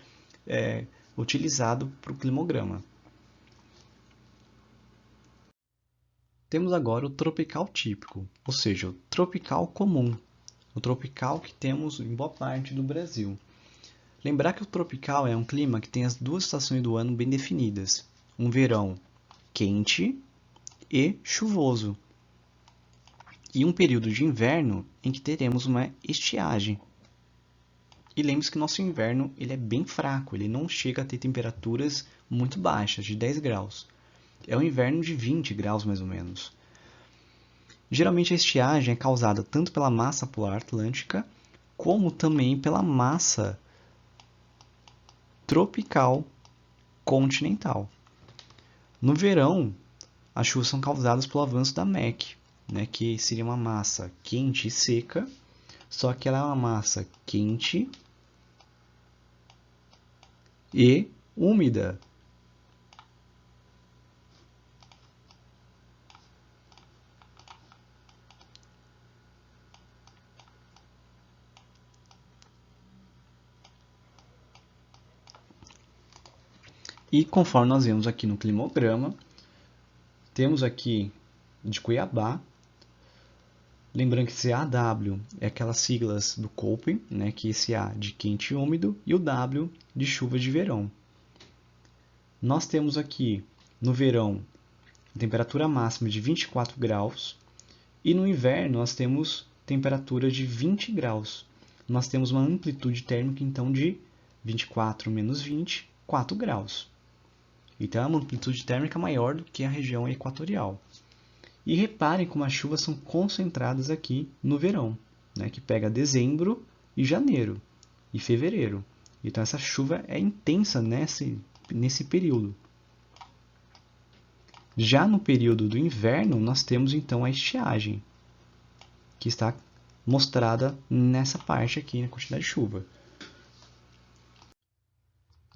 utilizado para o climograma. Temos agora o tropical típico, ou seja, o tropical comum, o tropical que temos em boa parte do Brasil. Lembrar que o tropical é um clima que tem as duas estações do ano bem definidas, um verão quente e chuvoso, e um período de inverno em que teremos uma estiagem. E lembre-se que nosso inverno ele é bem fraco, ele não chega a ter temperaturas muito baixas, de 10 graus. É um inverno de 20 graus mais ou menos. Geralmente a estiagem é causada tanto pela massa polar atlântica, como também pela massa tropical continental. No verão, as chuvas são causadas pelo avanço da MEC, né, que seria uma massa quente e seca, só que ela é uma massa quente e úmida. E conforme nós vemos aqui no climograma, temos aqui de Cuiabá, lembrando que esse AW é aquelas siglas do Köppen, né, que esse A de quente e úmido, e o W de chuva de verão. Nós temos aqui no verão temperatura máxima de 24 graus e no inverno nós temos temperatura de 20 graus. Nós temos uma amplitude térmica então de 24 menos 20, 4 graus. Então é uma amplitude térmica maior do que a região equatorial. E reparem como as chuvas são concentradas aqui no verão, né, que pega dezembro e janeiro e fevereiro. Então essa chuva é intensa nesse período. Já no período do inverno, nós temos então a estiagem, que está mostrada nessa parte aqui, na quantidade de chuva.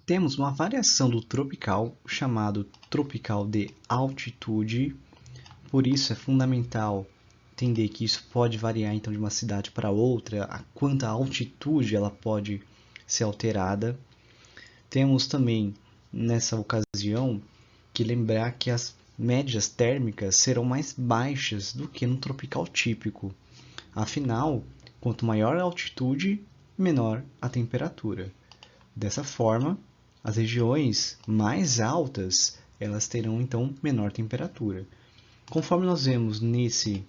Temos uma variação do tropical, chamado tropical de altitude. Por isso é fundamental entender que isso pode variar então de uma cidade para outra, a quanta altitude ela pode ser alterada. Temos também nessa ocasião que lembrar que as médias térmicas serão mais baixas do que no tropical típico. Afinal, quanto maior a altitude, menor a temperatura. Dessa forma, as regiões mais altas elas terão então menor temperatura. Conforme nós vemos nesse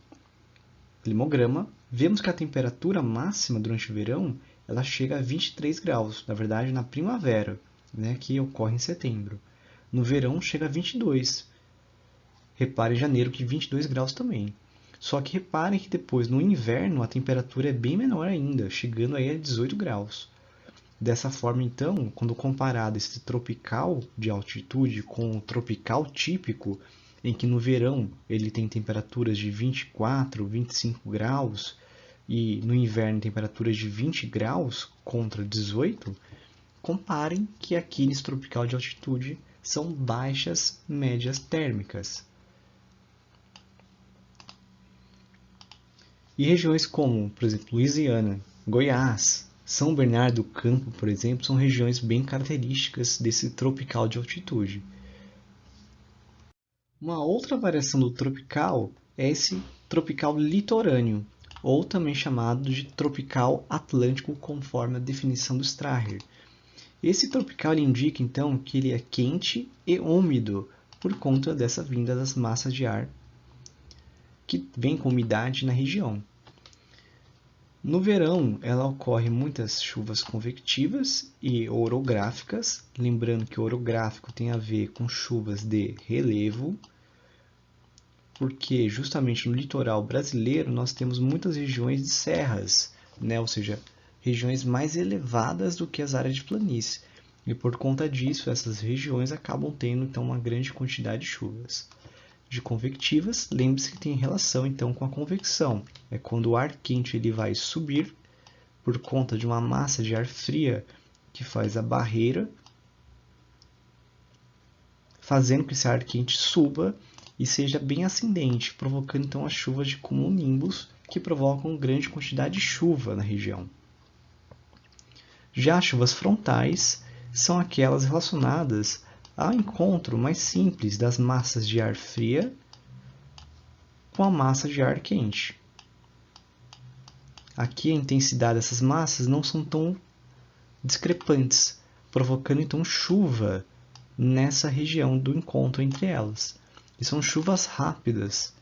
climograma, vemos que a temperatura máxima durante o verão ela chega a 23 graus, na verdade na primavera, né, que ocorre em setembro. No verão chega a 22. Repare em janeiro que 22 graus também. Só que reparem que depois no inverno a temperatura é bem menor ainda, chegando aí a 18 graus. Dessa forma, então, quando comparado esse tropical de altitude com o tropical típico, em que no verão ele tem temperaturas de 24, 25 graus e no inverno temperaturas de 20 graus contra 18, comparem que aqui nesse tropical de altitude são baixas médias térmicas. E regiões como, por exemplo, Louisiana, Goiás, São Bernardo do Campo, por exemplo, são regiões bem características desse tropical de altitude. Uma outra variação do tropical é esse tropical litorâneo, ou também chamado de tropical atlântico, conforme a definição do Straher. Esse tropical indica, então, que ele é quente e úmido por conta dessa vinda das massas de ar que vem com umidade na região. No verão, ela ocorre muitas chuvas convectivas e orográficas, lembrando que orográfico tem a ver com chuvas de relevo, porque justamente no litoral brasileiro nós temos muitas regiões de serras, né? Ou seja, regiões mais elevadas do que as áreas de planície. E por conta disso, essas regiões acabam tendo então uma grande quantidade de chuvas. De convectivas, lembre-se que tem relação então com a convecção. É quando o ar quente ele vai subir por conta de uma massa de ar fria que faz a barreira, fazendo que esse ar quente suba e seja bem ascendente, provocando então as chuvas de cumulonimbus, que provocam grande quantidade de chuva na região. Já as chuvas frontais são aquelas relacionadas ao encontro mais simples das massas de ar fria com a massa de ar quente. Aqui a intensidade dessas massas não são tão discrepantes, provocando então chuva nessa região do encontro entre elas. E são chuvas rápidas,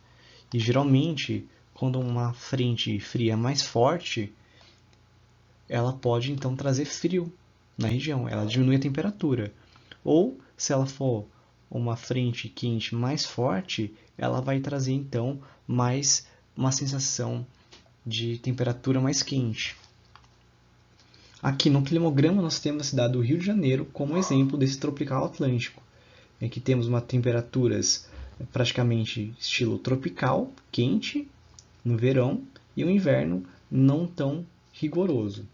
e geralmente, quando uma frente fria é mais forte, ela pode então trazer frio na região, ela diminui a temperatura. Ou, se ela for uma frente quente mais forte, ela vai trazer então mais uma sensação de temperatura mais quente. Aqui no climograma nós temos a cidade do Rio de Janeiro como exemplo desse tropical atlântico, em que temos uma temperaturas praticamente estilo tropical, quente no verão, e um inverno não tão rigoroso.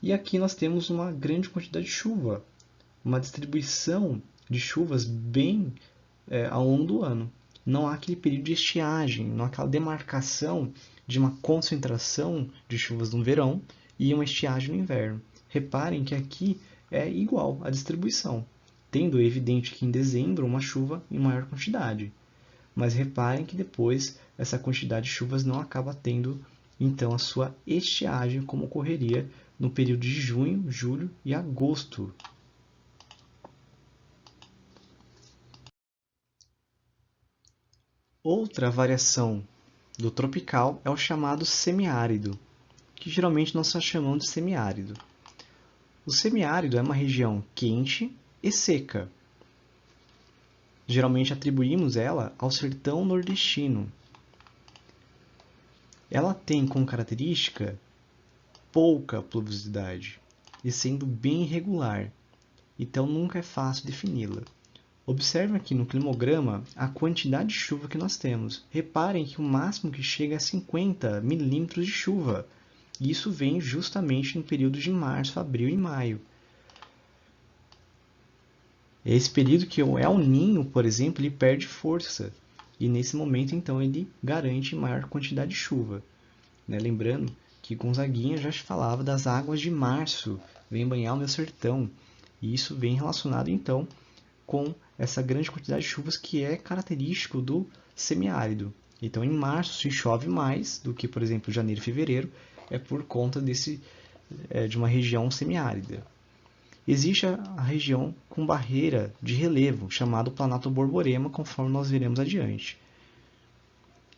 E aqui nós temos uma grande quantidade de chuva, uma distribuição de chuvas bem ao longo do ano. Não há aquele período de estiagem, não há aquela demarcação de uma concentração de chuvas no verão e uma estiagem no inverno. Reparem que aqui é igual a distribuição, tendo é evidente que em dezembro uma chuva em maior quantidade. Mas reparem que depois essa quantidade de chuvas não acaba tendo então a sua estiagem, como ocorreria no período de junho, julho e agosto. Outra variação do tropical é o chamado semiárido, que geralmente nós só chamamos de semiárido. O semiárido é uma região quente e seca. Geralmente atribuímos ela ao sertão nordestino. Ela tem como característica pouca pluviosidade e sendo bem irregular, então nunca é fácil defini-la. Observe aqui no climograma a quantidade de chuva que nós temos. Reparem que o máximo que chega é 50 milímetros de chuva. E isso vem justamente no período de março, abril e maio. Esse período que é o El Niño, por exemplo, ele perde força. E nesse momento, então, ele garante maior quantidade de chuva. Lembrando que Gonzaguinha já falava das águas de março, vem banhar o meu sertão. E isso vem relacionado, então, com essa grande quantidade de chuvas que é característico do semiárido. Então, em março se chove mais do que, por exemplo, janeiro e fevereiro, é por conta de uma região semiárida. Existe a região com barreira de relevo, chamado Planalto Borborema, conforme nós veremos adiante.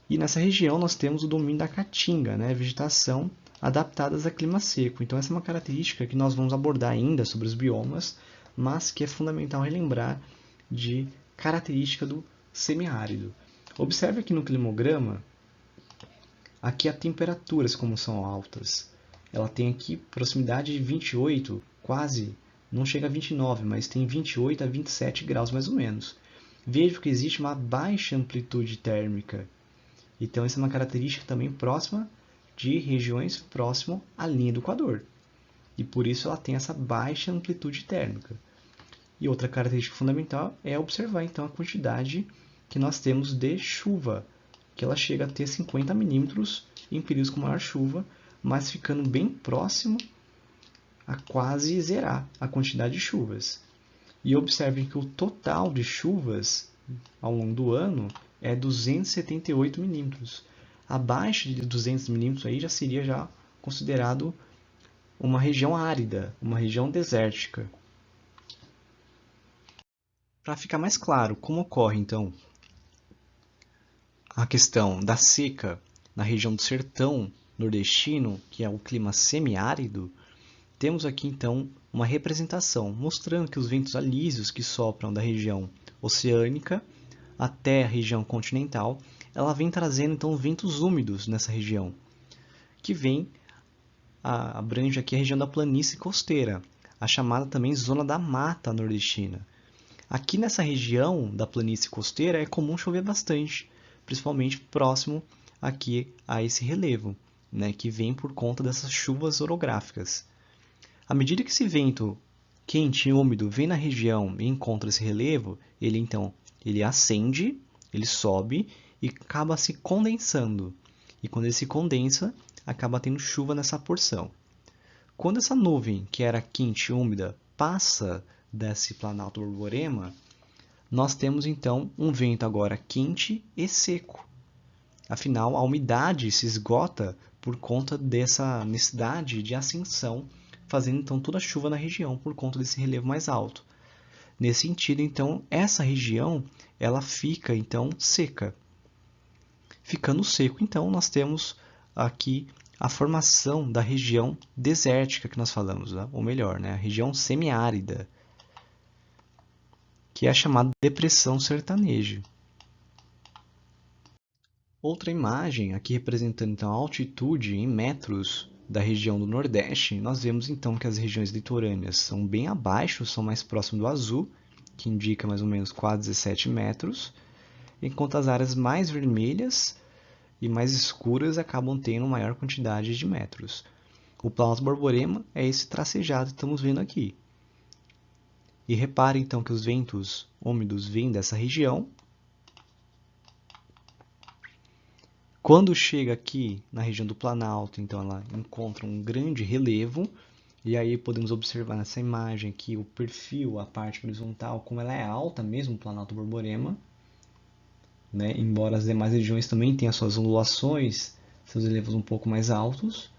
E nessa região nós temos o domínio da caatinga, vegetação adaptada a clima seco. Então essa é uma característica que nós vamos abordar ainda sobre os biomas, mas que é fundamental relembrar de característica do semiárido. Observe aqui no climograma, aqui as temperaturas como são altas. Ela tem aqui proximidade de 28, quase, não chega a 29, mas tem 28 a 27 graus mais ou menos. Vejo que existe uma baixa amplitude térmica. Então, essa é uma característica também próxima de regiões próximas à linha do Equador. E por isso ela tem essa baixa amplitude térmica. E outra característica fundamental é observar então a quantidade que nós temos de chuva, que ela chega a ter 50 milímetros em períodos com maior chuva, mas ficando bem próximo a quase zerar a quantidade de chuvas. E observem que o total de chuvas ao longo do ano é 278 milímetros. Abaixo de 200 milímetros aí já seria considerado uma região árida, uma região desértica. Para ficar mais claro como ocorre então a questão da seca na região do sertão nordestino, que é o clima semiárido, temos aqui então uma representação mostrando que os ventos alísios que sopram da região oceânica até a região continental, ela vem trazendo então ventos úmidos nessa região, que abrange aqui a região da planície costeira, a chamada também zona da mata nordestina. Aqui nessa região da planície costeira é comum chover bastante, principalmente próximo aqui a esse relevo, né, que vem por conta dessas chuvas orográficas. À medida que esse vento quente e úmido vem na região e encontra esse relevo, ele ascende, ele sobe e acaba se condensando. E quando ele se condensa, acaba tendo chuva nessa porção. Quando essa nuvem, que era quente e úmida, passa desse Planalto Borborema, nós temos então um vento agora quente e seco. Afinal, a umidade se esgota por conta dessa necessidade de ascensão, fazendo então toda a chuva na região por conta desse relevo mais alto. Nesse sentido, então, essa região ela fica então seca. Ficando seco, então, nós temos aqui a formação da região desértica que nós falamos, né? Ou melhor, né? A região semiárida, que é chamada depressão sertaneja. Outra imagem, aqui representando então, a altitude em metros da região do Nordeste, nós vemos então que as regiões litorâneas são bem abaixo, são mais próximas do azul, que indica mais ou menos quase 17 metros, enquanto as áreas mais vermelhas e mais escuras acabam tendo maior quantidade de metros. O Planalto Borborema é esse tracejado que estamos vendo aqui. E repare então que os ventos úmidos vêm dessa região. Quando chega aqui na região do Planalto, então ela encontra um grande relevo, e aí podemos observar nessa imagem aqui o perfil, a parte horizontal, como ela é alta mesmo, o Planalto Borborema, né? Embora as demais regiões também tenham suas ondulações, seus relevos um pouco mais altos,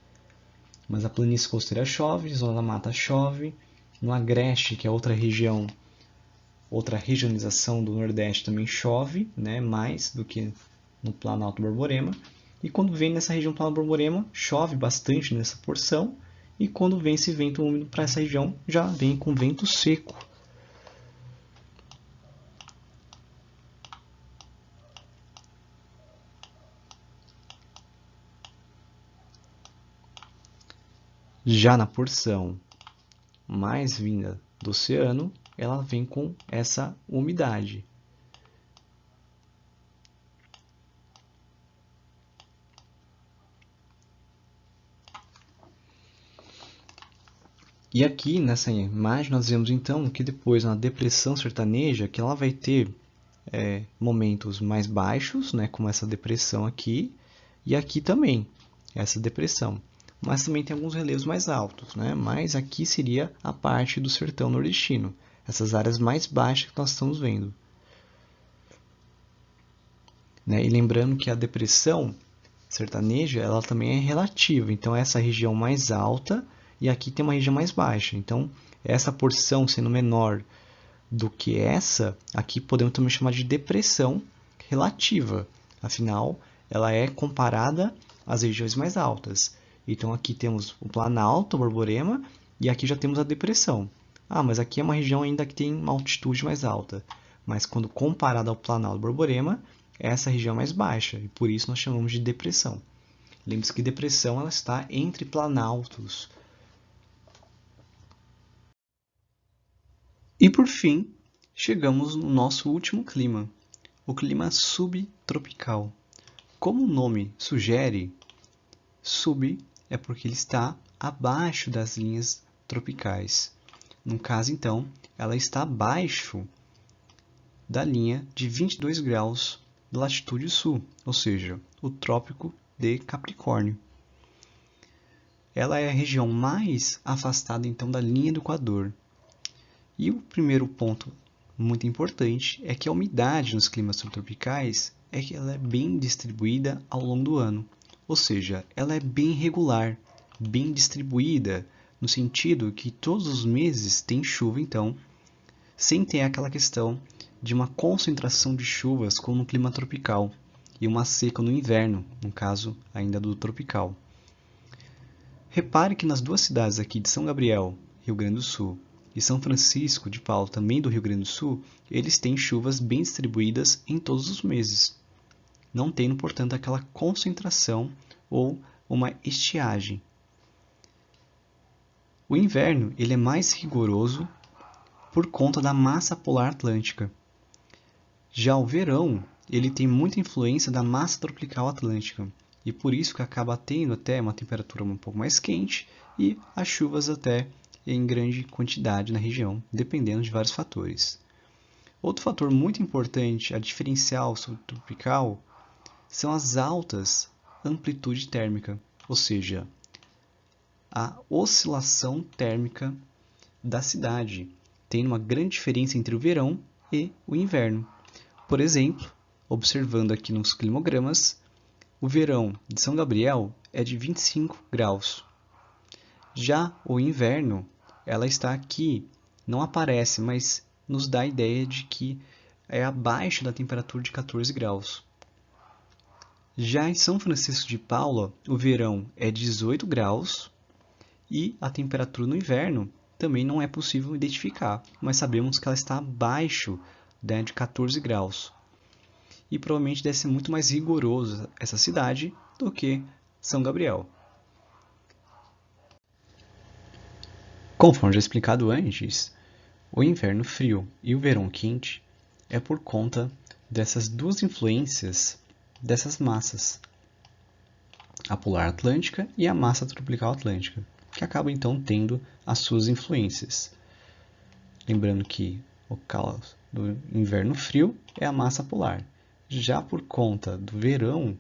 mas a planície costeira chove, zona da mata chove, no Agreste, que é outra região, outra regionalização do Nordeste também chove, né? Mais do que no Planalto Borborema, e quando vem nessa região do Planalto Borborema, chove bastante nessa porção, e quando vem esse vento úmido para essa região, já vem com vento seco. Já na porção mais vinda do oceano, ela vem com essa umidade. E aqui nessa imagem nós vemos então que depois na depressão sertaneja que ela vai ter momentos mais baixos, né, como essa depressão aqui, e aqui também essa depressão. Mas também tem alguns relevos mais altos, né? Mas aqui seria a parte do sertão nordestino, essas áreas mais baixas que nós estamos vendo. Né? E lembrando que a depressão sertaneja ela também é relativa, então essa região mais alta e aqui tem uma região mais baixa. Então, essa porção sendo menor do que essa, aqui podemos também chamar de depressão relativa. Afinal, ela é comparada às regiões mais altas. Então, aqui temos o Planalto Borborema e aqui já temos a depressão. Ah, mas aqui é uma região ainda que tem uma altitude mais alta. Mas quando comparada ao Planalto Borborema, essa região é mais baixa e por isso nós chamamos de depressão. Lembre-se que depressão ela está entre planaltos. E por fim, Chegamos no nosso último clima, o clima subtropical. Como o nome sugere, sub é porque ele está abaixo das linhas tropicais. No caso, então, ela está abaixo da linha de 22 graus da latitude sul, ou seja, o Trópico de Capricórnio. Ela é a região mais afastada, então, da linha do Equador. E o primeiro ponto muito importante é que a umidade nos climas subtropicais é que ela é bem distribuída ao longo do ano, ou seja, ela é bem regular, bem distribuída, no sentido que todos os meses tem chuva, então, sem ter aquela questão de uma concentração de chuvas como no clima tropical e uma seca no inverno, no caso ainda do tropical. Repare que nas duas cidades aqui de São Gabriel, Rio Grande do Sul, e São Francisco de Paula, também do Rio Grande do Sul, eles têm chuvas bem distribuídas em todos os meses, não tendo, portanto, aquela concentração ou uma estiagem. O inverno ele é mais rigoroso por conta da massa polar atlântica. Já o verão ele tem muita influência da massa tropical atlântica, e por isso que acaba tendo até uma temperatura um pouco mais quente e as chuvas até em grande quantidade na região, dependendo de vários fatores. Outro fator muito importante a diferencial subtropical são as altas amplitude térmica, ou seja, a oscilação térmica da cidade, tem uma grande diferença entre o verão e o inverno. Por exemplo, observando aqui nos climogramas, o verão de São Gabriel é de 25 graus. Já o inverno, ela está aqui, não aparece, mas nos dá a ideia de que é abaixo da temperatura de 14 graus. Já em São Francisco de Paula, o verão é 18 graus e a temperatura no inverno também não é possível identificar, mas sabemos que ela está abaixo, né, de 14 graus. E provavelmente deve ser muito mais rigorosa essa cidade do que São Gabriel. Conforme já explicado antes, o inverno frio e o verão quente é por conta dessas duas influências dessas massas, a polar atlântica e a massa tropical atlântica, que acabam então tendo as suas influências. Lembrando que o caos do inverno frio é a massa polar. Já por conta do verão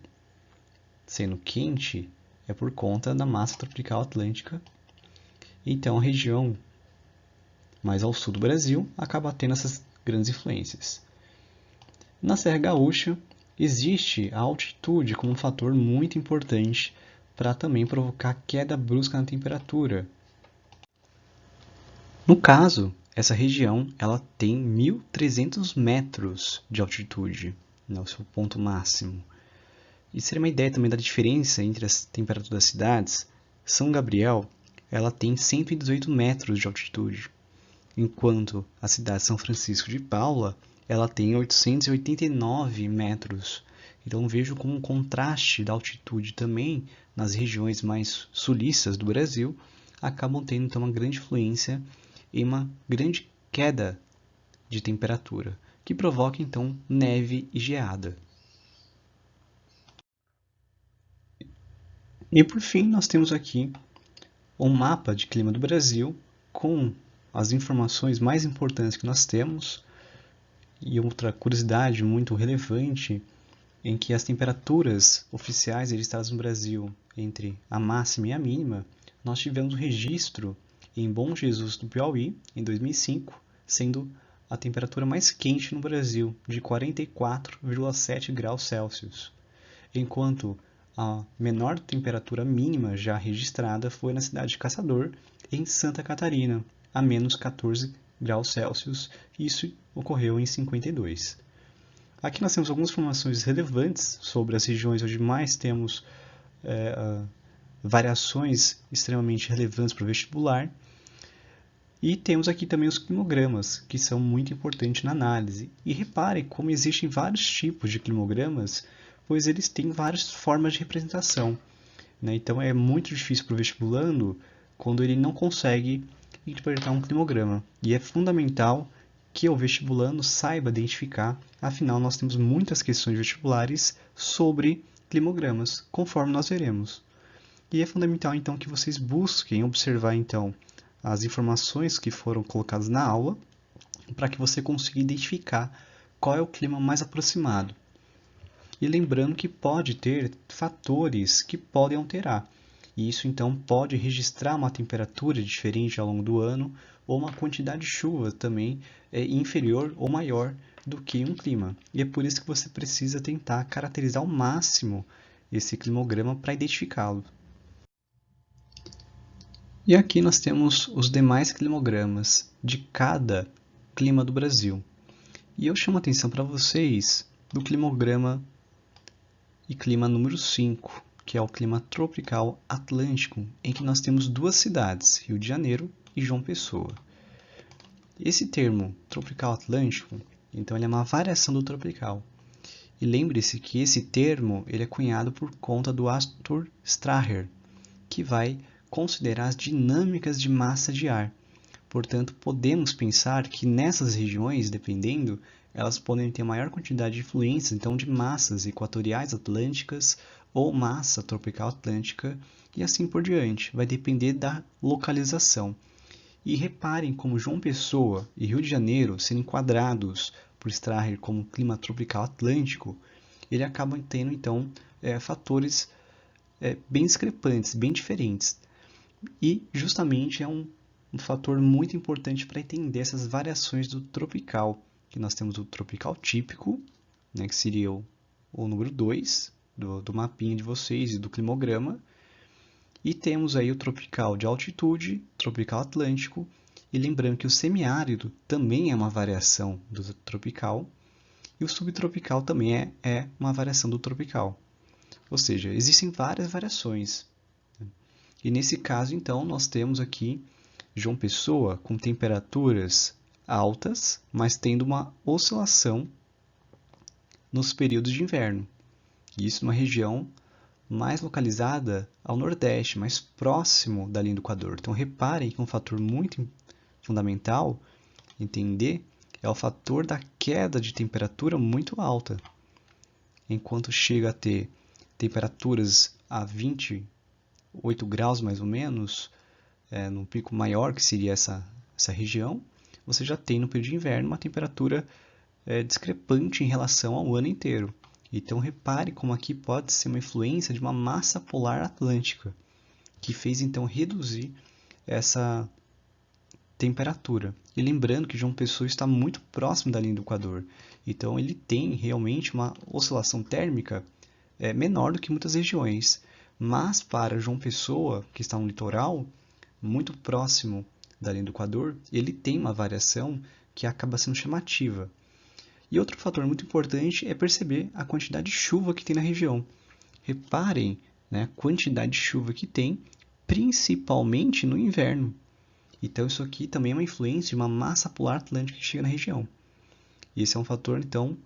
sendo quente, é por conta da massa tropical atlântica. Então a região mais ao sul do Brasil acaba tendo essas grandes influências. Na Serra Gaúcha, existe a altitude como um fator muito importante para também provocar queda brusca na temperatura. No caso, essa região ela tem 1.300 metros de altitude, né, o seu ponto máximo. E seria uma ideia também da diferença entre as temperaturas das cidades. São Gabriel ela tem 118 metros de altitude, enquanto a cidade de São Francisco de Paula ela tem 889 metros. Então vejo como um contraste da altitude também nas regiões mais sulistas do Brasil acabam tendo então uma grande influência em uma grande queda de temperatura, que provoca então neve e geada. E por fim nós temos aqui um mapa de clima do Brasil com as informações mais importantes que nós temos. E outra curiosidade muito relevante em que as temperaturas oficiais registradas no Brasil entre a máxima e a mínima, nós tivemos um registro em Bom Jesus do Piauí, em 2005, sendo a temperatura mais quente no Brasil, de 44,7 graus Celsius, enquanto a menor temperatura mínima já registrada foi na cidade de Caçador, em Santa Catarina, a menos 14 graus Celsius, e isso ocorreu em 52. Aqui nós temos algumas informações relevantes sobre as regiões onde mais temos variações extremamente relevantes para o vestibular. E temos aqui também os climogramas, que são muito importantes na análise. E repare como existem vários tipos de climogramas, pois eles têm várias formas de representação, né? Então é muito difícil para o vestibulando quando ele não consegue interpretar um climograma. E é fundamental que o vestibulando saiba identificar, afinal nós temos muitas questões vestibulares sobre climogramas, conforme nós veremos. E é fundamental então que vocês busquem observar então as informações que foram colocadas na aula, para que você consiga identificar qual é o clima mais aproximado. E lembrando que pode ter fatores que podem alterar. E isso então pode registrar uma temperatura diferente ao longo do ano ou uma quantidade de chuva também inferior ou maior do que um clima. E é por isso que você precisa tentar caracterizar ao máximo esse climograma para identificá-lo. E aqui nós temos os demais climogramas de cada clima do Brasil. E eu chamo a atenção para vocês do climograma e clima número 5, que é o clima tropical atlântico, em que nós temos duas cidades, Rio de Janeiro e João Pessoa. Esse termo tropical atlântico, então ele é uma variação do tropical. E lembre-se que esse termo ele é cunhado por conta do Arthur Strahler, que vai considerar as dinâmicas de massa de ar. Portanto, podemos pensar que nessas regiões, dependendo, elas podem ter maior quantidade de influências então, de massas equatoriais atlânticas ou massa tropical atlântica e assim por diante. Vai depender da localização. E reparem como João Pessoa e Rio de Janeiro, sendo enquadrados por Strahler como clima tropical atlântico, ele acaba tendo então fatores bem discrepantes, bem diferentes. E justamente é um fator muito importante para entender essas variações do tropical, que nós temos o tropical típico, né, que seria o número 2 do mapinha de vocês e do climograma, e temos aí o tropical de altitude, tropical atlântico, e lembrando que o semiárido também é uma variação do tropical, e o subtropical também é uma variação do tropical. Ou seja, existem várias variações. E nesse caso, então, nós temos aqui João Pessoa com temperaturas altas, mas tendo uma oscilação nos períodos de inverno. Isso numa região mais localizada ao nordeste, mais próximo da linha do Equador. Então, reparem que um fator muito fundamental entender é o fator da queda de temperatura muito alta. Enquanto chega a ter temperaturas a 28 graus mais ou menos, num pico maior que seria essa região, você já tem no período de inverno uma temperatura discrepante em relação ao ano inteiro. Então repare como aqui pode ser uma influência de uma massa polar atlântica, que fez então reduzir essa temperatura. E lembrando que João Pessoa está muito próximo da linha do Equador, então ele tem realmente uma oscilação térmica menor do que muitas regiões. Mas para João Pessoa, que está no litoral, muito próximo da linha do Equador, ele tem uma variação que acaba sendo chamativa. E outro fator muito importante é perceber a quantidade de chuva que tem na região. Reparem, né, a quantidade de chuva que tem, principalmente no inverno. Então isso aqui também é uma influência de uma massa polar atlântica que chega na região. E esse é um fator, então,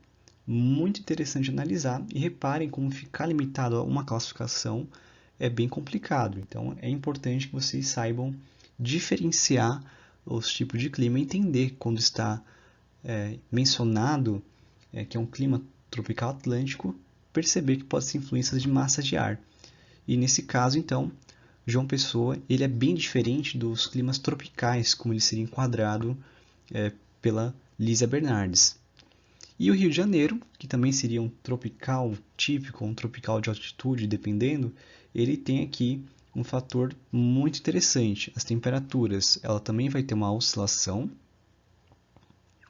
muito interessante de analisar. E reparem como ficar limitado a uma classificação é bem complicado. Então é importante que vocês saibam diferenciar os tipos de clima e entender quando está mencionado que é um clima tropical atlântico, perceber que pode ser influências de massa de ar. E nesse caso, então, João Pessoa ele é bem diferente dos climas tropicais, como ele seria enquadrado pela Lísia Bernardes. E o Rio de Janeiro, que também seria um tropical típico, um tropical de altitude, dependendo, ele tem aqui um fator muito interessante. As temperaturas, ela também vai ter uma oscilação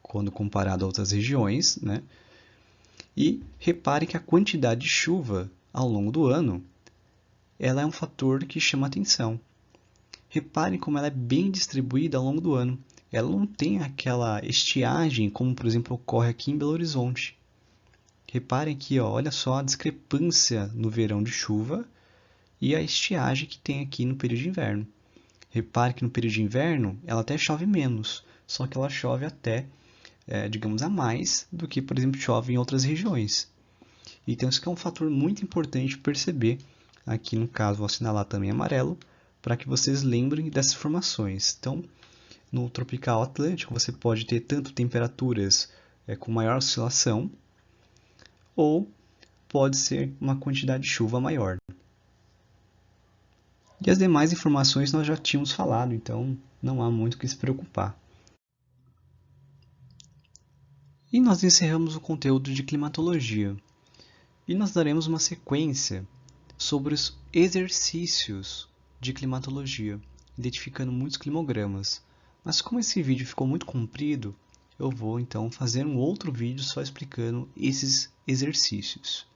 quando comparado a outras regiões, né? E repare que a quantidade de chuva ao longo do ano, ela é um fator que chama atenção. Repare como ela é bem distribuída ao longo do ano. Ela não tem aquela estiagem como, por exemplo, ocorre aqui em Belo Horizonte. Reparem aqui, ó, olha só a discrepância no verão de chuva e a estiagem que tem aqui no período de inverno. Repare que no período de inverno ela até chove menos, só que ela chove até digamos, a mais do que, por exemplo, chove em outras regiões. Então, isso é um fator muito importante perceber. Aqui, no caso, vou assinalar também amarelo, para que vocês lembrem dessas informações. Então, No tropical atlântico, você pode ter tanto temperaturas com maior oscilação, ou pode ser uma quantidade de chuva maior. E as demais informações nós já tínhamos falado, então não há muito o que se preocupar. E nós encerramos o conteúdo de climatologia. E nós daremos uma sequência sobre os exercícios de climatologia, identificando muitos climogramas. Mas como esse vídeo ficou muito comprido, eu vou então fazer um outro vídeo só explicando esses exercícios.